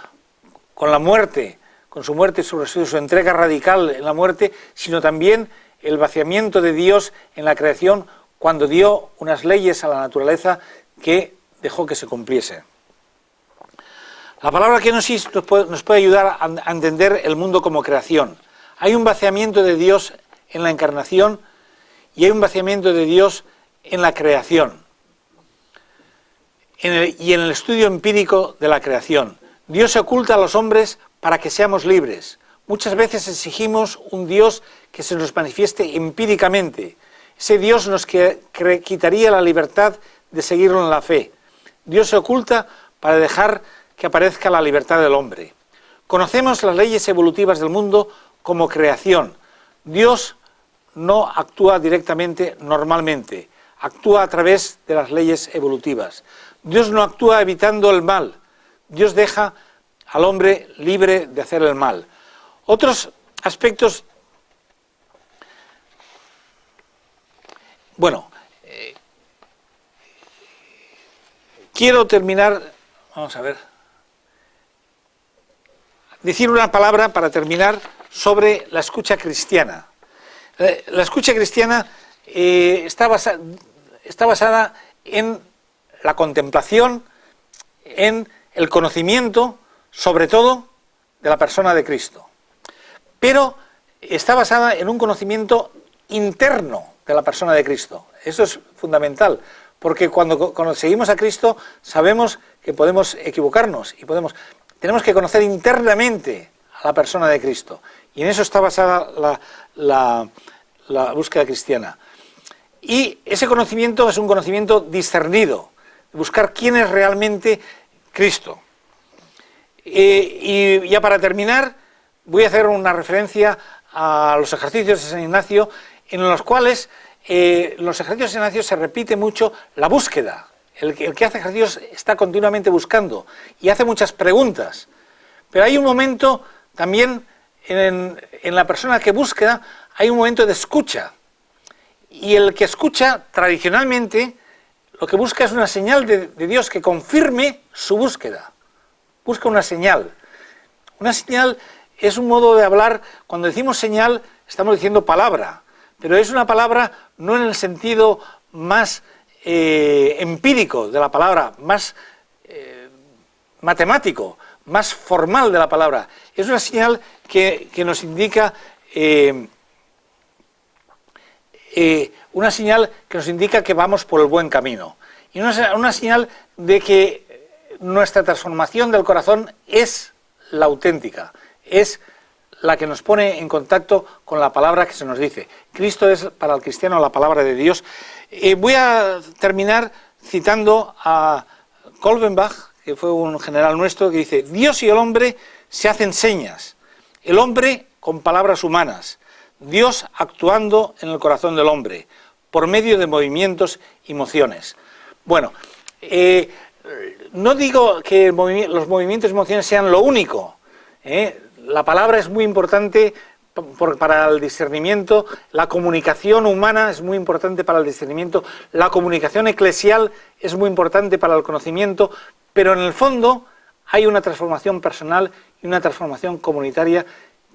con la muerte, con su muerte y su entrega radical en la muerte, sino también el vaciamiento de Dios en la creación cuando dio unas leyes a la naturaleza que dejó que se cumpliesen. La palabra kenosis nos puede ayudar a entender el mundo como creación. Hay un vaciamiento de Dios en la encarnación y hay un vaciamiento de Dios en la creación y en el estudio empírico de la creación. Dios se oculta a los hombres para que seamos libres. Muchas veces exigimos un Dios que se nos manifieste empíricamente. Ese Dios nos quitaría la libertad de seguirlo en la fe. Dios se oculta para dejar que aparezca la libertad del hombre. Conocemos las leyes evolutivas del mundo como creación. Dios no actúa directamente normalmente, actúa a través de las leyes evolutivas. Dios no actúa evitando el mal, Dios deja al hombre libre de hacer el mal. Otros aspectos, bueno, quiero terminar, vamos a ver, decir una palabra para terminar sobre la escucha cristiana. La escucha cristiana está basada en la contemplación, en el conocimiento, sobre todo, de la persona de Cristo. Pero está basada en un conocimiento interno de la persona de Cristo. Eso es fundamental, porque cuando seguimos a Cristo sabemos que podemos equivocarnos y tenemos que conocer internamente a la persona de Cristo. Y en eso está basada la búsqueda cristiana. Y ese conocimiento es un conocimiento discernido, buscar quién es realmente Cristo. Y ya para terminar, voy a hacer una referencia a los ejercicios de San Ignacio, en los cuales los ejercicios de San Ignacio se repite mucho la búsqueda. El que hace ejercicios está continuamente buscando y hace muchas preguntas. Pero hay un momento también en la persona que busca, hay un momento de escucha. Y el que escucha, tradicionalmente, lo que busca es una señal de Dios que confirme su búsqueda. Busca una señal. Una señal es un modo de hablar. Cuando decimos señal, estamos diciendo palabra. Pero es una palabra no en el sentido más empírico de la palabra, más matemático, más formal de la palabra. Es una señal que nos indica que vamos por el buen camino. Y una señal de que nuestra transformación del corazón es la auténtica, es la que nos pone en contacto con la palabra que se nos dice. Cristo es para el cristiano la palabra de Dios. Voy a terminar citando a Kolbenbach, que fue un general nuestro, que dice: Dios y el hombre se hacen señas, el hombre con palabras humanas, Dios actuando en el corazón del hombre, por medio de movimientos y mociones. Bueno, no digo que los movimientos y emociones sean lo único. La palabra es muy importante para el discernimiento, la comunicación humana es muy importante para el discernimiento, la comunicación eclesial es muy importante para el conocimiento, pero en el fondo hay una transformación personal y una transformación comunitaria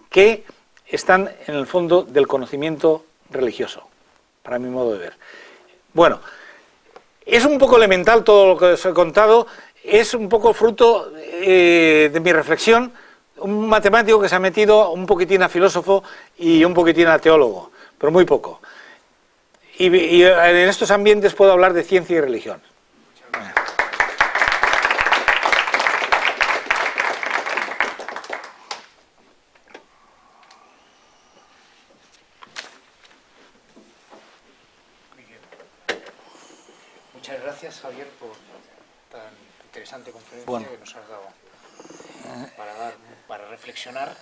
que están en el fondo del conocimiento religioso, para mi modo de ver. Bueno, es un poco elemental todo lo que os he contado, es un poco fruto de mi reflexión, un matemático que se ha metido un poquitín a filósofo y un poquitín a teólogo, pero muy poco. Y en estos ambientes puedo hablar de ciencia y religión.
Muchas gracias, Javier, por tan interesante conferencia que nos has dado para reflexionar.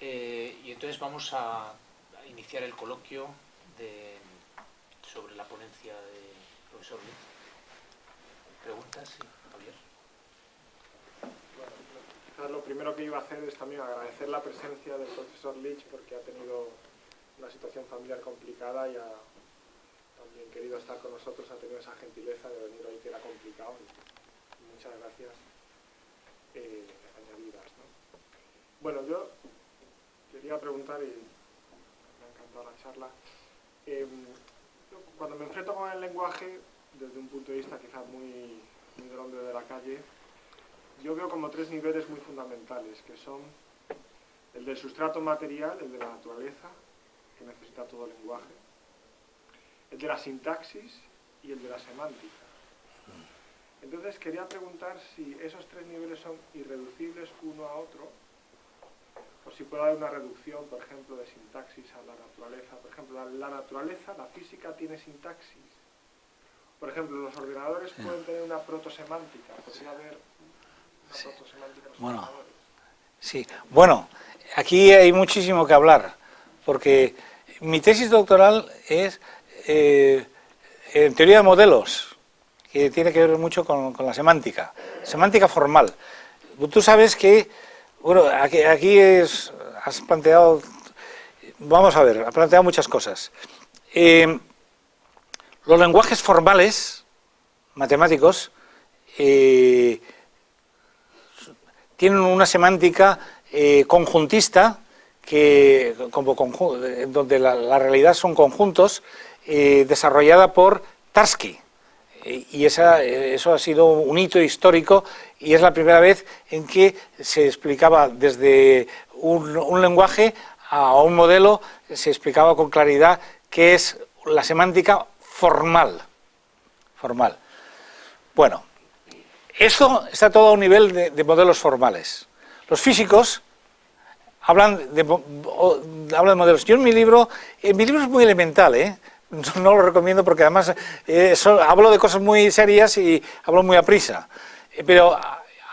Y entonces vamos a iniciar el coloquio sobre la ponencia del profesor Lich. ¿Preguntas, Javier?
Bueno, lo primero que iba a hacer es también agradecer la presencia del profesor Lich, porque ha tenido una situación familiar complicada y ha también querido estar con nosotros, ha tenido esa gentileza de venir hoy que era complicado y muchas gracias añadidas, ¿no? Bueno, yo quería preguntar, y me ha encantado la charla, cuando me enfrento con el lenguaje, desde un punto de vista quizás muy del hombre de la calle, yo veo como 3 niveles muy fundamentales, que son el del sustrato material, el de la naturaleza, que necesita todo lenguaje, el de la sintaxis y el de la semántica. Entonces quería preguntar si esos 3 niveles son irreducibles uno a otro, o si puede haber una reducción, por ejemplo, de sintaxis a la naturaleza. Por ejemplo, la naturaleza, la física, tiene sintaxis. Por ejemplo, los ordenadores pueden tener una protosemántica. ¿Podría haber una protosemántica en los ordenadores?
Sí, bueno, aquí hay muchísimo que hablar, porque mi tesis doctoral es en teoría de modelos, que tiene que ver mucho con la semántica formal. Tú sabes que, bueno, aquí has planteado, vamos a ver, has planteado muchas cosas. Los lenguajes formales, matemáticos, tienen una semántica conjuntista, donde la realidad son conjuntos, desarrollada por Tarski. Y eso ha sido un hito histórico, y es la primera vez en que se explicaba desde un lenguaje a un modelo, se explicaba con claridad qué es la semántica formal. Bueno, esto está todo a un nivel de modelos formales. Los físicos hablan de modelos. Yo en mi libro es muy elemental, no lo recomiendo porque además hablo de cosas muy serias y hablo muy aprisa. Pero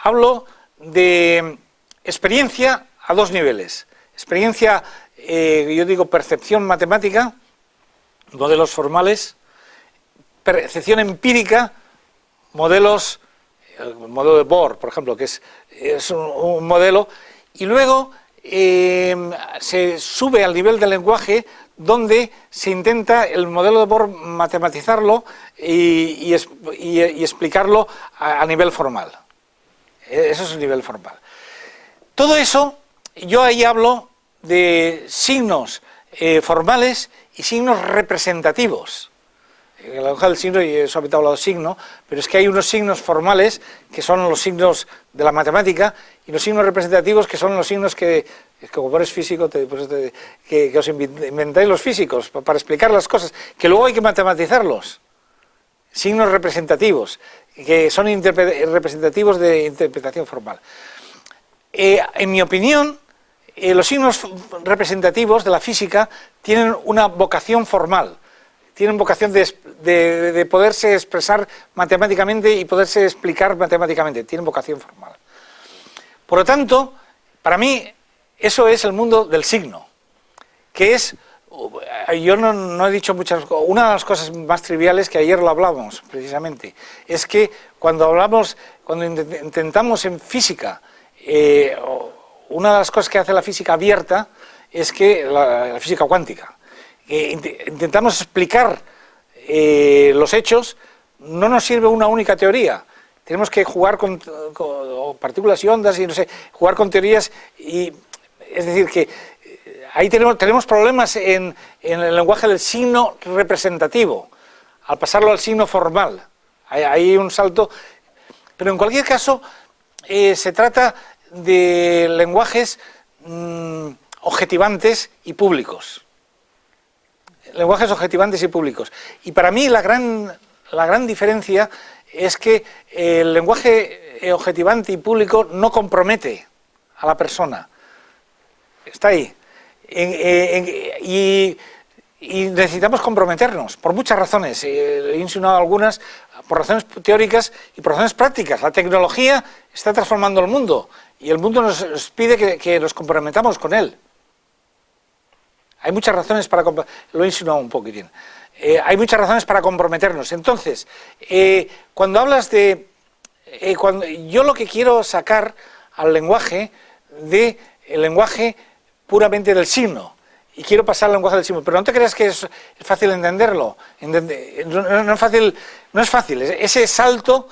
hablo de experiencia a 2 niveles. Experiencia, yo digo, percepción matemática, modelos formales, percepción empírica, modelos, el modelo de Bohr, por ejemplo, que es un modelo, y luego se sube al nivel del lenguaje, donde se intenta el modelo de Bohr matematizarlo y explicarlo a nivel formal. Eso es el nivel formal. Todo eso, yo ahí hablo de signos formales y signos representativos. En la hoja del signo, y solamente he hablado de signo, pero es que hay unos signos formales que son los signos de la matemática, y los signos representativos que son los signos que como eres físico, que os inventáis los físicos para explicar las cosas, que luego hay que matematizarlos. Signos representativos, que son representativos de interpretación formal. En mi opinión, los signos representativos de la física tienen una vocación formal, tienen vocación de poderse expresar matemáticamente y poderse explicar matemáticamente, tienen vocación formal. Por lo tanto, para mí, eso es el mundo del signo, que es, yo no he dicho muchas cosas, una de las cosas más triviales que ayer lo hablamos precisamente, es que cuando intentamos en física, una de las cosas que hace la física abierta es que la física cuántica, intentamos explicar los hechos, no nos sirve una única teoría. Tenemos que jugar con partículas y ondas y no sé, jugar con teorías, y es decir que ahí tenemos problemas en el lenguaje del signo representativo, al pasarlo al signo formal. Hay un salto, pero en cualquier caso se trata de lenguajes objetivantes y públicos. Lenguajes objetivantes y públicos. Y para mí la gran diferencia es que el lenguaje objetivante y público no compromete a la persona. Está ahí. Y necesitamos comprometernos por muchas razones. He insinuado algunas, por razones teóricas y por razones prácticas. La tecnología está transformando el mundo y el mundo nos pide que nos comprometamos con él. Hay muchas razones para... Lo he insinuado un poquitín. Hay muchas razones para comprometernos. Entonces, cuando hablas de... yo lo que quiero sacar al lenguaje, del lenguaje puramente del signo, y quiero pasar al lenguaje del signo, pero no te creas que es fácil entenderlo. No es fácil. Ese salto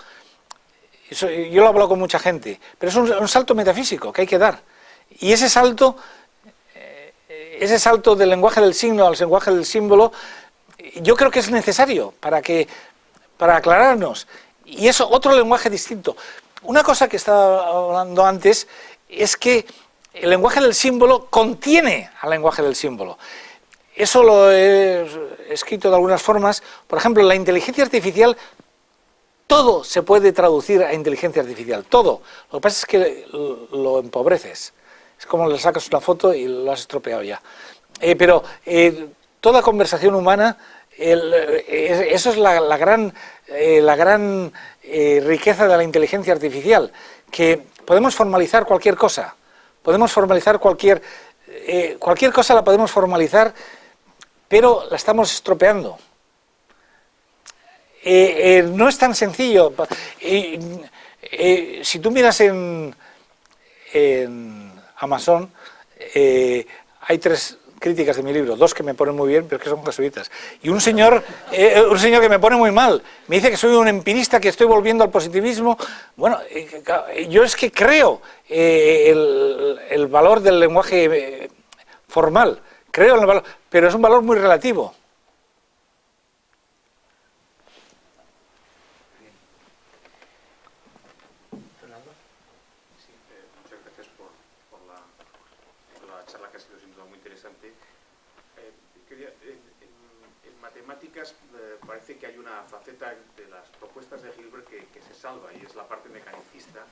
Yo lo he hablado con mucha gente, pero es un salto metafísico que hay que dar. Y ese salto del lenguaje del signo al lenguaje del símbolo, yo creo que es necesario para aclararnos. Y es otro lenguaje distinto. Una cosa que estaba hablando antes es que el lenguaje del símbolo contiene al lenguaje del símbolo. Eso lo he escrito de algunas formas. Por ejemplo, en la inteligencia artificial, todo se puede traducir a inteligencia artificial, todo. Lo que pasa es que lo empobreces. Es como le sacas una foto y lo has estropeado ya. Pero toda conversación humana, eso es la gran riqueza de la inteligencia artificial, que podemos formalizar cualquier cosa. Podemos formalizar cualquier cosa, la podemos formalizar, pero la estamos estropeando. No es tan sencillo. Si tú miras en Amazon, hay 3 críticas de mi libro, 2 que me ponen muy bien, pero que son jesuitas, y un señor que me pone muy mal, me dice que soy un empirista, que estoy volviendo al positivismo. Bueno, yo es que creo el valor del lenguaje formal, creo en el valor, pero es un valor muy relativo.
Parece que hay una faceta de las propuestas de Hilbert que se salva, y es la parte mecanicista,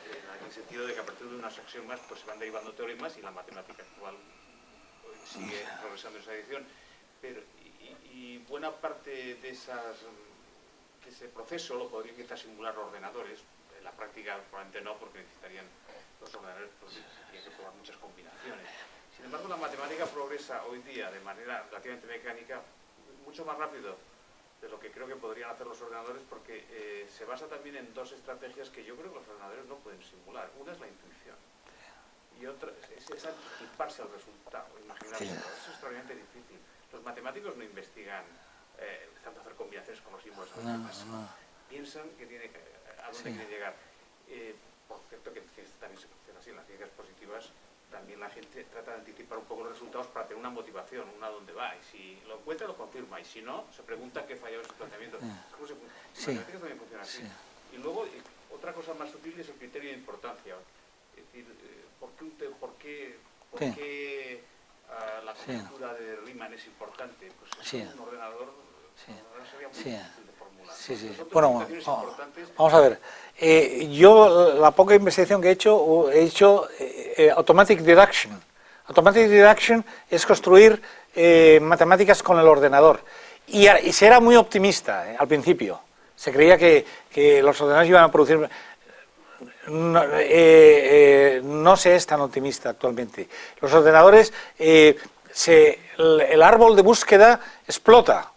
en el sentido de que a partir de unas axiomas pues se van derivando teoremas, y la matemática actual sigue progresando en esa dirección. Pero, y buena parte de ese proceso lo podría quizás simular ordenadores. En la práctica probablemente no, porque necesitarían los ordenadores, pues tendrían que probar muchas combinaciones. Sin embargo, la matemática progresa hoy día de manera relativamente mecánica, mucho más rápido de lo que creo que podrían hacer los ordenadores, porque se basa también en 2 estrategias que yo creo que los ordenadores no pueden simular. Una es la intuición y otra es anticiparse al resultado, imaginarse. Eso es extraordinariamente difícil. Los matemáticos no investigan tanto hacer combinaciones con los símbolos, piensan que a dónde quieren llegar. Por cierto, que también se funciona así en las ciencias positivas. También la gente trata de anticipar un poco los resultados para tener una motivación, una dónde va, y si lo encuentra lo confirma, y si no, se pregunta qué falló en su planteamiento. ¿Cómo se funciona? Sí. La matemática también funciona así. Sí. Y luego, otra cosa más sutil es el criterio de importancia. Es decir, ¿por qué la conjetura de Riemann es importante? Pues es un ordenador, sería muy difícil de formular.
Bueno, vamos a ver. Yo, la poca investigación que he hecho automatic deduction. Automatic deduction es construir matemáticas con el ordenador. Y se era muy optimista al principio. Se creía que los ordenadores iban a producir... No se es tan optimista actualmente. Los ordenadores, el árbol de búsqueda explota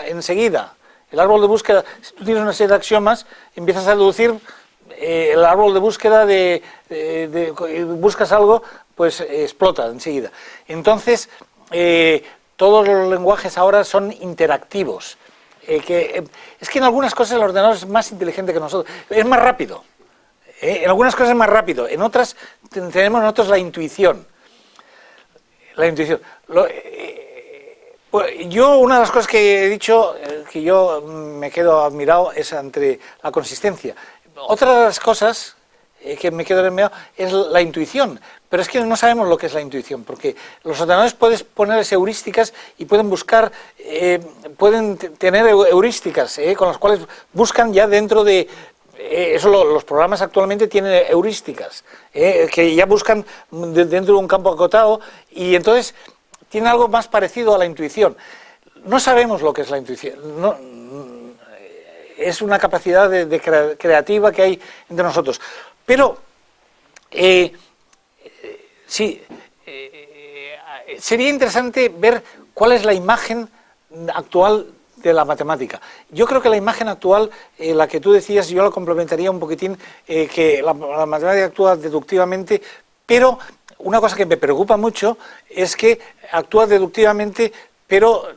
enseguida. El árbol de búsqueda, si tú tienes una serie de axiomas, empiezas a deducir el árbol de búsqueda buscas algo, pues explota enseguida. Entonces, todos los lenguajes ahora son interactivos. Es que en algunas cosas el ordenador es más inteligente que nosotros, es más rápido. En algunas cosas es más rápido, en otras tenemos nosotros la intuición. Yo, una de las cosas que he dicho, que yo me quedo admirado, es ante la consistencia. Otra de las cosas que me quedo admirado es la intuición, pero es que no sabemos lo que es la intuición, porque los ordenadores puedes ponerles heurísticas y pueden buscar, pueden tener heurísticas, con las cuales buscan ya dentro de... los programas actualmente tienen heurísticas, que ya buscan dentro de un campo acotado, y entonces tiene algo más parecido a la intuición. No sabemos lo que es la intuición. Es una capacidad creativa que hay entre nosotros. Pero sí, sería interesante ver cuál es la imagen actual de la matemática. Yo creo que la imagen actual, la que tú decías, yo la complementaría un poquitín, que la matemática actúa deductivamente, pero una cosa que me preocupa mucho es que actúa deductivamente, pero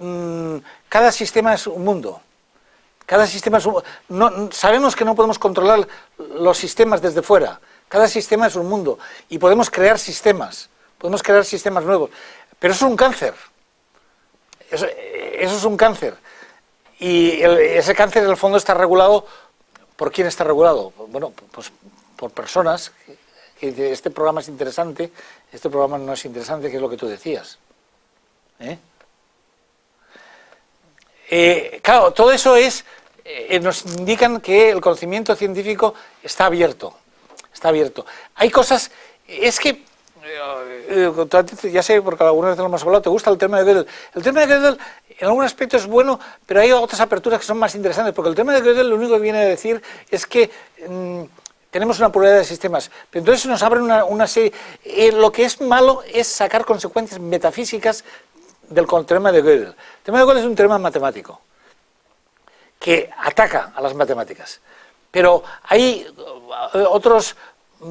cada sistema es un mundo. Cada sistema es sabemos que no podemos controlar los sistemas desde fuera. Cada sistema es un mundo y podemos crear sistemas nuevos. Pero eso es un cáncer. Eso es un cáncer. Y ese cáncer en el fondo está regulado. ¿Por quién está regulado? Bueno, pues por personas que dicen, este programa es interesante, este programa no es interesante, que es lo que tú decías. Claro, todo eso nos indican que el conocimiento científico está abierto. Hay cosas, es que, ya sé, porque alguna vez lo hemos hablado, te gusta el tema de Gödel. El tema de Gödel en algún aspecto es bueno, pero hay otras aperturas que son más interesantes, porque el tema de Gödel lo único que viene a decir es que tenemos una pluralidad de sistemas, pero entonces nos abre una serie. Lo que es malo es sacar consecuencias metafísicas del tema de Gödel. El tema de Gödel es un tema matemático que ataca a las matemáticas, pero hay otros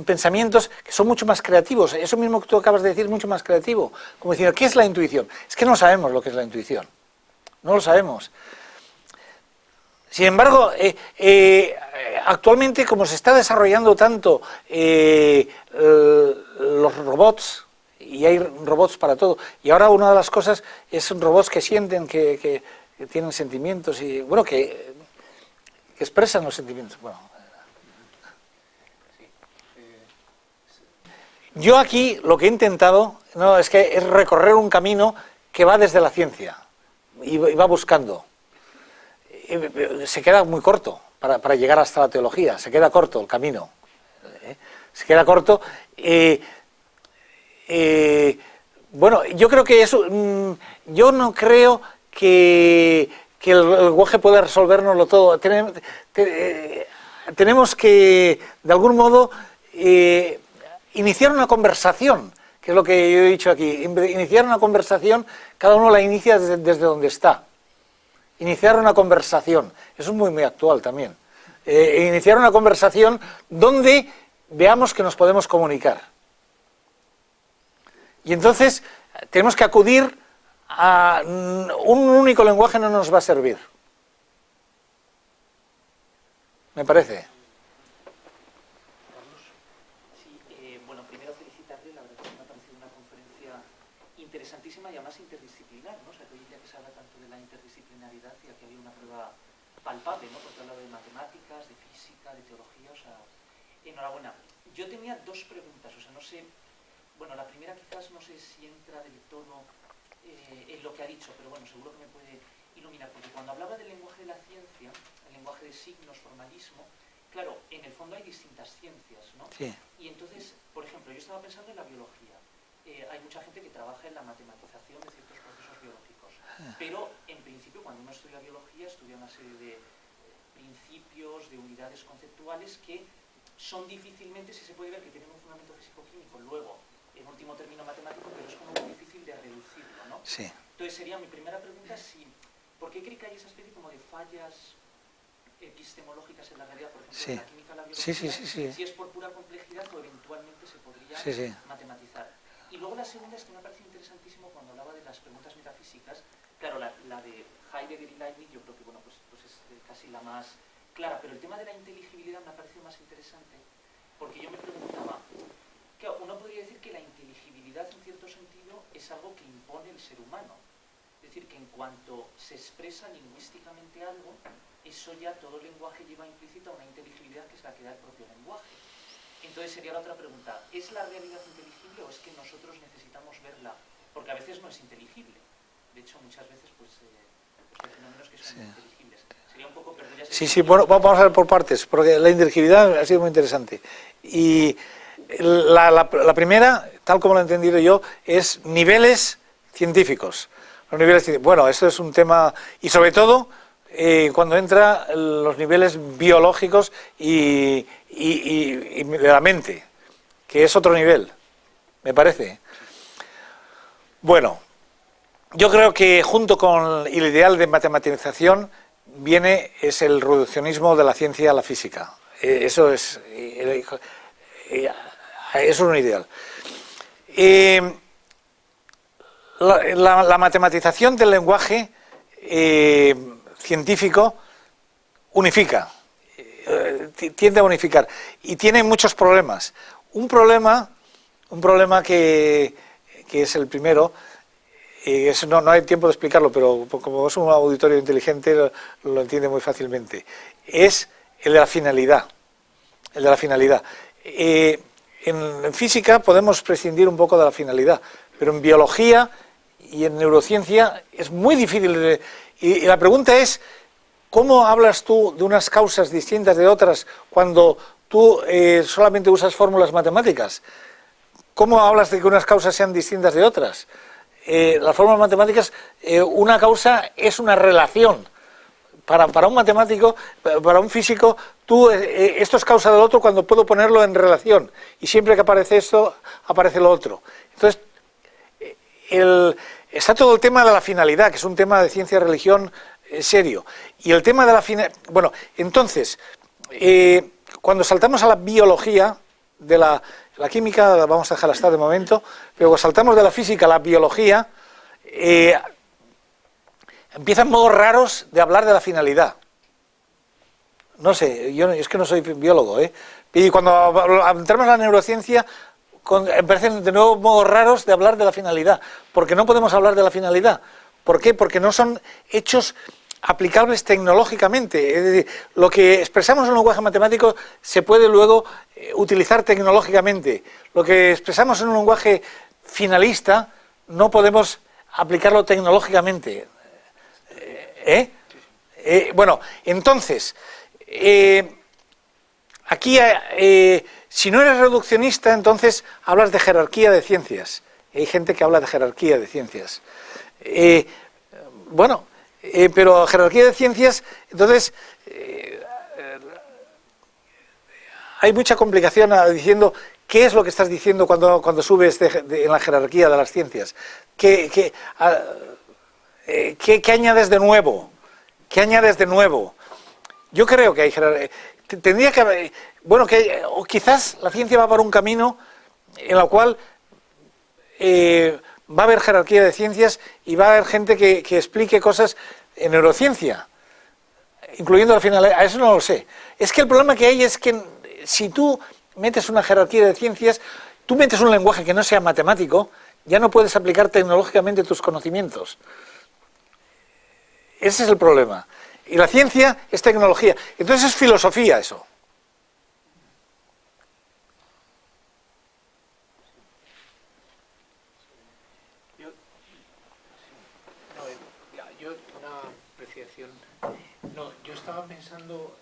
pensamientos que son mucho más creativos. Eso mismo que tú acabas de decir es mucho más creativo. Como diciendo, ¿qué es la intuición? Es que no sabemos lo que es la intuición. No lo sabemos. Sin embargo, actualmente, como se está desarrollando tanto los robots, y hay robots para todo, y ahora una de las cosas es robots que sienten, que tienen sentimientos, y bueno, que expresan los sentimientos. Bueno, yo aquí lo que he intentado es recorrer un camino que va desde la ciencia y va buscando. Se queda muy corto para llegar hasta la teología, se queda corto el camino. Se queda corto. Bueno, yo creo que eso. Yo no creo que el lenguaje pueda resolvernoslo todo. Tenemos que, de algún modo, iniciar una conversación, que es lo que yo he dicho aquí. Iniciar una conversación, cada uno la inicia desde donde está. Iniciar una conversación, eso es muy actual también. Iniciar una conversación donde veamos que nos podemos comunicar. Y entonces tenemos que acudir a un único lenguaje, no nos va a servir. Me parece.
Bueno, primero felicitarle, la verdad que me ha parecido una conferencia interesantísima y además interdisciplinar, ¿no? O sea, que hoy en día que se habla tanto de la interdisciplinaridad y aquí había una prueba palpable, ¿no? Porque hablaba de matemáticas, de física, de teología, o sea, enhorabuena. Yo tenía dos preguntas, o sea, no sé, bueno, la primera quizás no sé si entra del todo en lo que ha dicho, pero bueno, seguro que me puede iluminar, porque cuando hablaba del lenguaje de la ciencia, el lenguaje de signos, formalismo, claro, en el fondo hay distintas ciencias, ¿no?
Sí.
Y entonces, por ejemplo, yo estaba pensando en la biología. Hay mucha gente que trabaja en la matematización de ciertos procesos biológicos, pero en principio cuando uno estudia biología estudia una serie de principios, de unidades conceptuales que son difícilmente, si se puede ver que tienen un fundamento físico-químico, luego, en último término matemático, pero es como muy difícil de reducirlo, ¿no?
Sí.
Entonces sería mi primera pregunta, ¿por qué cree que hay esa especie como de fallas epistemológicas en la realidad, por ejemplo, en la química, la biología, si es por pura complejidad o eventualmente se podría matematizar? Y luego la segunda es que me ha parecido interesantísimo cuando hablaba de las preguntas metafísicas. Claro, la de Heidegger y Leibniz yo creo que bueno, pues es casi la más clara, pero el tema de la inteligibilidad me ha parecido más interesante, porque yo me preguntaba, claro, uno podría decir que la inteligibilidad en cierto sentido es algo que impone el ser humano. Es decir, que en cuanto se expresa lingüísticamente algo, eso ya todo el lenguaje lleva implícita una inteligibilidad que es la que da el propio lenguaje. Entonces sería la otra pregunta, ¿es la realidad inteligible o es que nosotros necesitamos verla? Porque a veces no es inteligible. De hecho, muchas veces pues hay fenómenos que son inteligibles. Sería un poco perder...
Sí, bueno, vamos a ver por partes, porque la inteligibilidad ha sido muy interesante. Y la primera, tal como lo he entendido yo, es niveles científicos. Bueno, esto es un tema, y sobre todo cuando entra los niveles biológicos y de la mente, que es otro nivel, me parece. Bueno, yo creo que junto con el ideal de matematización es el reduccionismo de la ciencia a la física. Eso es un ideal. La matematización del lenguaje científico unifica, tiende a unificar y tiene muchos problemas. Un problema que es el primero, eso no hay tiempo de explicarlo, pero como es un auditorio inteligente lo entiende muy fácilmente, es el de la finalidad. El de la finalidad. En física podemos prescindir un poco de la finalidad, pero en biología y en neurociencia es muy difícil. Y la pregunta es, ¿cómo hablas tú de unas causas distintas de otras cuando tú solamente usas fórmulas matemáticas? ¿Cómo hablas de que unas causas sean distintas de otras? Las fórmulas matemáticas, una causa es una relación. Para un matemático, para un físico, esto es causa del otro cuando puedo ponerlo en relación. Y siempre que aparece esto, aparece lo otro. Entonces, está todo el tema de la finalidad, que es un tema de ciencia y religión serio. Y el tema de la finalidad... Bueno, entonces, cuando saltamos a la biología, de la química la vamos a dejar estar de momento, pero cuando saltamos de la física a la biología, empiezan modos raros de hablar de la finalidad. No sé, yo es que no soy biólogo, y cuando entramos a la neurociencia, aparecen de nuevo modos raros de hablar de la finalidad, porque no podemos hablar de la finalidad. ¿Por qué? Porque no son hechos aplicables tecnológicamente. Es decir, lo que expresamos en un lenguaje matemático se puede luego utilizar tecnológicamente. Lo que expresamos en un lenguaje finalista no podemos aplicarlo tecnológicamente. Bueno, entonces, aquí, si no eres reduccionista, entonces hablas de jerarquía de ciencias. Hay gente que habla de jerarquía de ciencias. Pero jerarquía de ciencias, entonces, hay mucha complicación diciendo qué es lo que estás diciendo cuando subes en la jerarquía de las ciencias. ¿Qué añades de nuevo? ¿Qué añades de nuevo? Yo creo que hay jerarquía. Tendría que haber... Bueno, o quizás la ciencia va por un camino en el cual va a haber jerarquía de ciencias y va a haber gente que explique cosas en neurociencia, incluyendo la finalidad. Eso no lo sé. Es que el problema que hay es que si tú metes una jerarquía de ciencias, tú metes un lenguaje que no sea matemático, ya no puedes aplicar tecnológicamente tus conocimientos. Ese es el problema. Y la ciencia es tecnología. Entonces es filosofía eso.
Yo una apreciación. No, yo estaba pensando,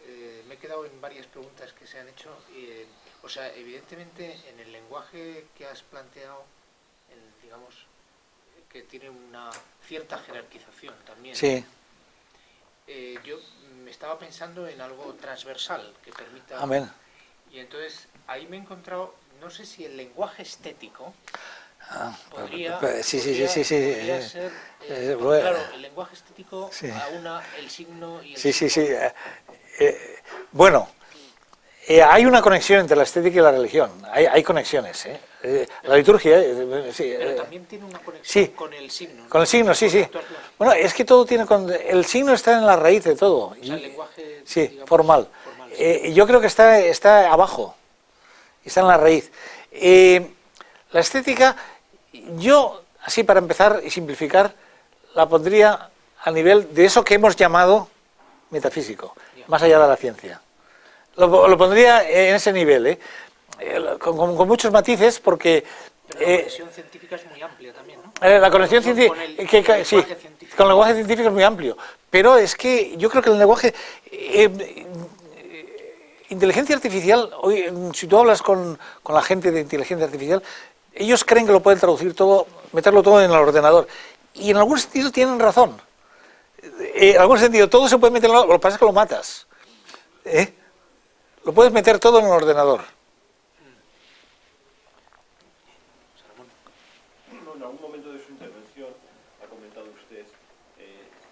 me he quedado en varias preguntas que se han hecho. O sea, evidentemente en el lenguaje que has planteado, digamos, que tiene una cierta jerarquización también.
Sí.
Yo me estaba pensando en algo transversal que permita...
Amén.
Y entonces ahí me he encontrado, no sé si el lenguaje estético podría ser...
bueno,
claro, el lenguaje estético
sí.
aúna el signo y el
Sí.
signo.
Bueno, hay una conexión entre la estética y la religión. Hay conexiones. La liturgia...
Pero también tiene una conexión con el signo.
Con el signo, sí. Bueno, es que todo tiene... El signo está en la raíz de todo.
O sea, el lenguaje,
sí,
digamos,
formal.
Sí.
Yo creo que está abajo. Está en la raíz. La estética, yo, así para empezar y simplificar, la pondría a nivel de eso que hemos llamado metafísico, más allá de la ciencia. Lo pondría en ese nivel, con muchos matices, porque...
Pero la conexión científica es muy amplia también, ¿no?
La conexión científica... Con el lenguaje científico es muy amplio. Pero es que yo creo que el lenguaje... inteligencia artificial, hoy, si tú hablas con la gente de inteligencia artificial, ellos creen que lo pueden traducir todo, meterlo todo en el ordenador. Y en algún sentido tienen razón. En algún sentido, todo se puede meter en el ordenador, lo que pasa es que lo matas. Lo puedes meter todo en el ordenador.
En algún momento de su intervención ha comentado usted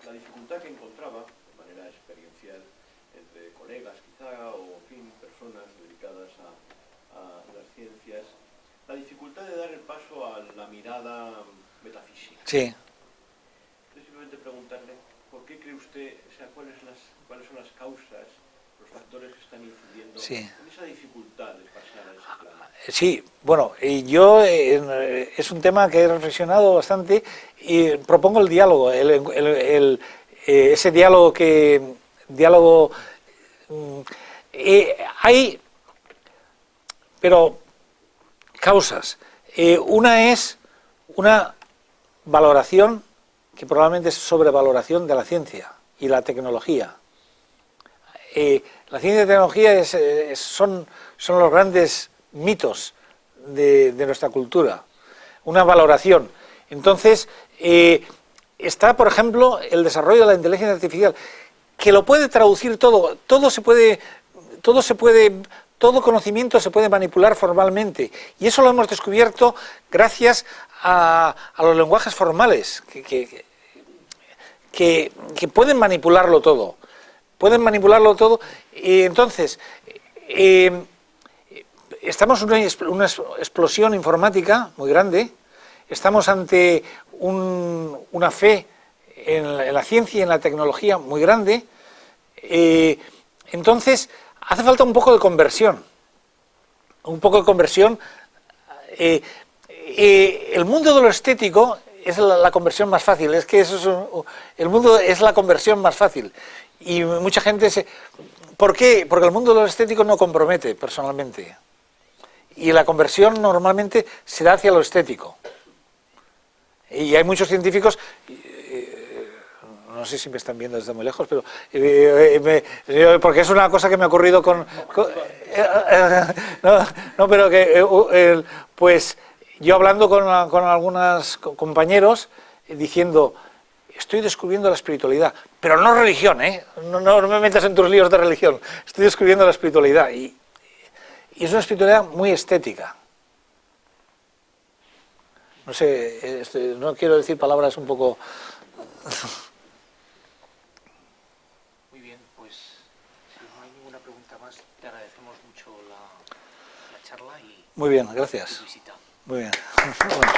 la dificultad que encontraba, de manera experiencial, entre colegas quizá, o en fin, personas dedicadas a las ciencias, la dificultad de dar el paso a la mirada metafísica.
Sí.
Entonces, simplemente preguntarle, ¿por qué cree usted, o sea, cuáles son las causas están incidiendo
Sí.
en esa dificultad de pasar a ese plano.
Sí, bueno, y yo es un tema que he reflexionado bastante y propongo el diálogo, ese diálogo hay, pero causas. Una es una valoración que probablemente es sobrevaloración de la ciencia y la tecnología. La ciencia y la tecnología son los grandes mitos de nuestra cultura, una valoración. Entonces, está, por ejemplo, el desarrollo de la inteligencia artificial, que lo puede traducir todo, todo conocimiento se puede manipular formalmente, y eso lo hemos descubierto gracias a los lenguajes formales, que pueden manipularlo todo. Pueden manipularlo todo, y entonces estamos en una explosión informática muy grande, estamos ante una fe en la ciencia y en la tecnología muy grande, entonces hace falta un poco de conversión, el mundo de lo estético es la conversión más fácil, es que el mundo es la conversión más fácil. Y mucha gente ¿por qué? Porque el mundo de lo estético no compromete personalmente. Y la conversión normalmente se da hacia lo estético. Y hay muchos científicos, no sé si me están viendo desde muy lejos, pero porque es una cosa que me ha ocurrido pero que pues yo hablando con algunos compañeros diciendo, estoy descubriendo la espiritualidad, pero no religión, no me metas en tus líos de religión, estoy descubriendo la espiritualidad, y es una espiritualidad muy estética. No sé, no quiero decir palabras un poco...
Muy bien, pues si no hay ninguna pregunta más, te agradecemos mucho la charla y
Muy bien, gracias.
tu visita.
Muy bien. Bueno.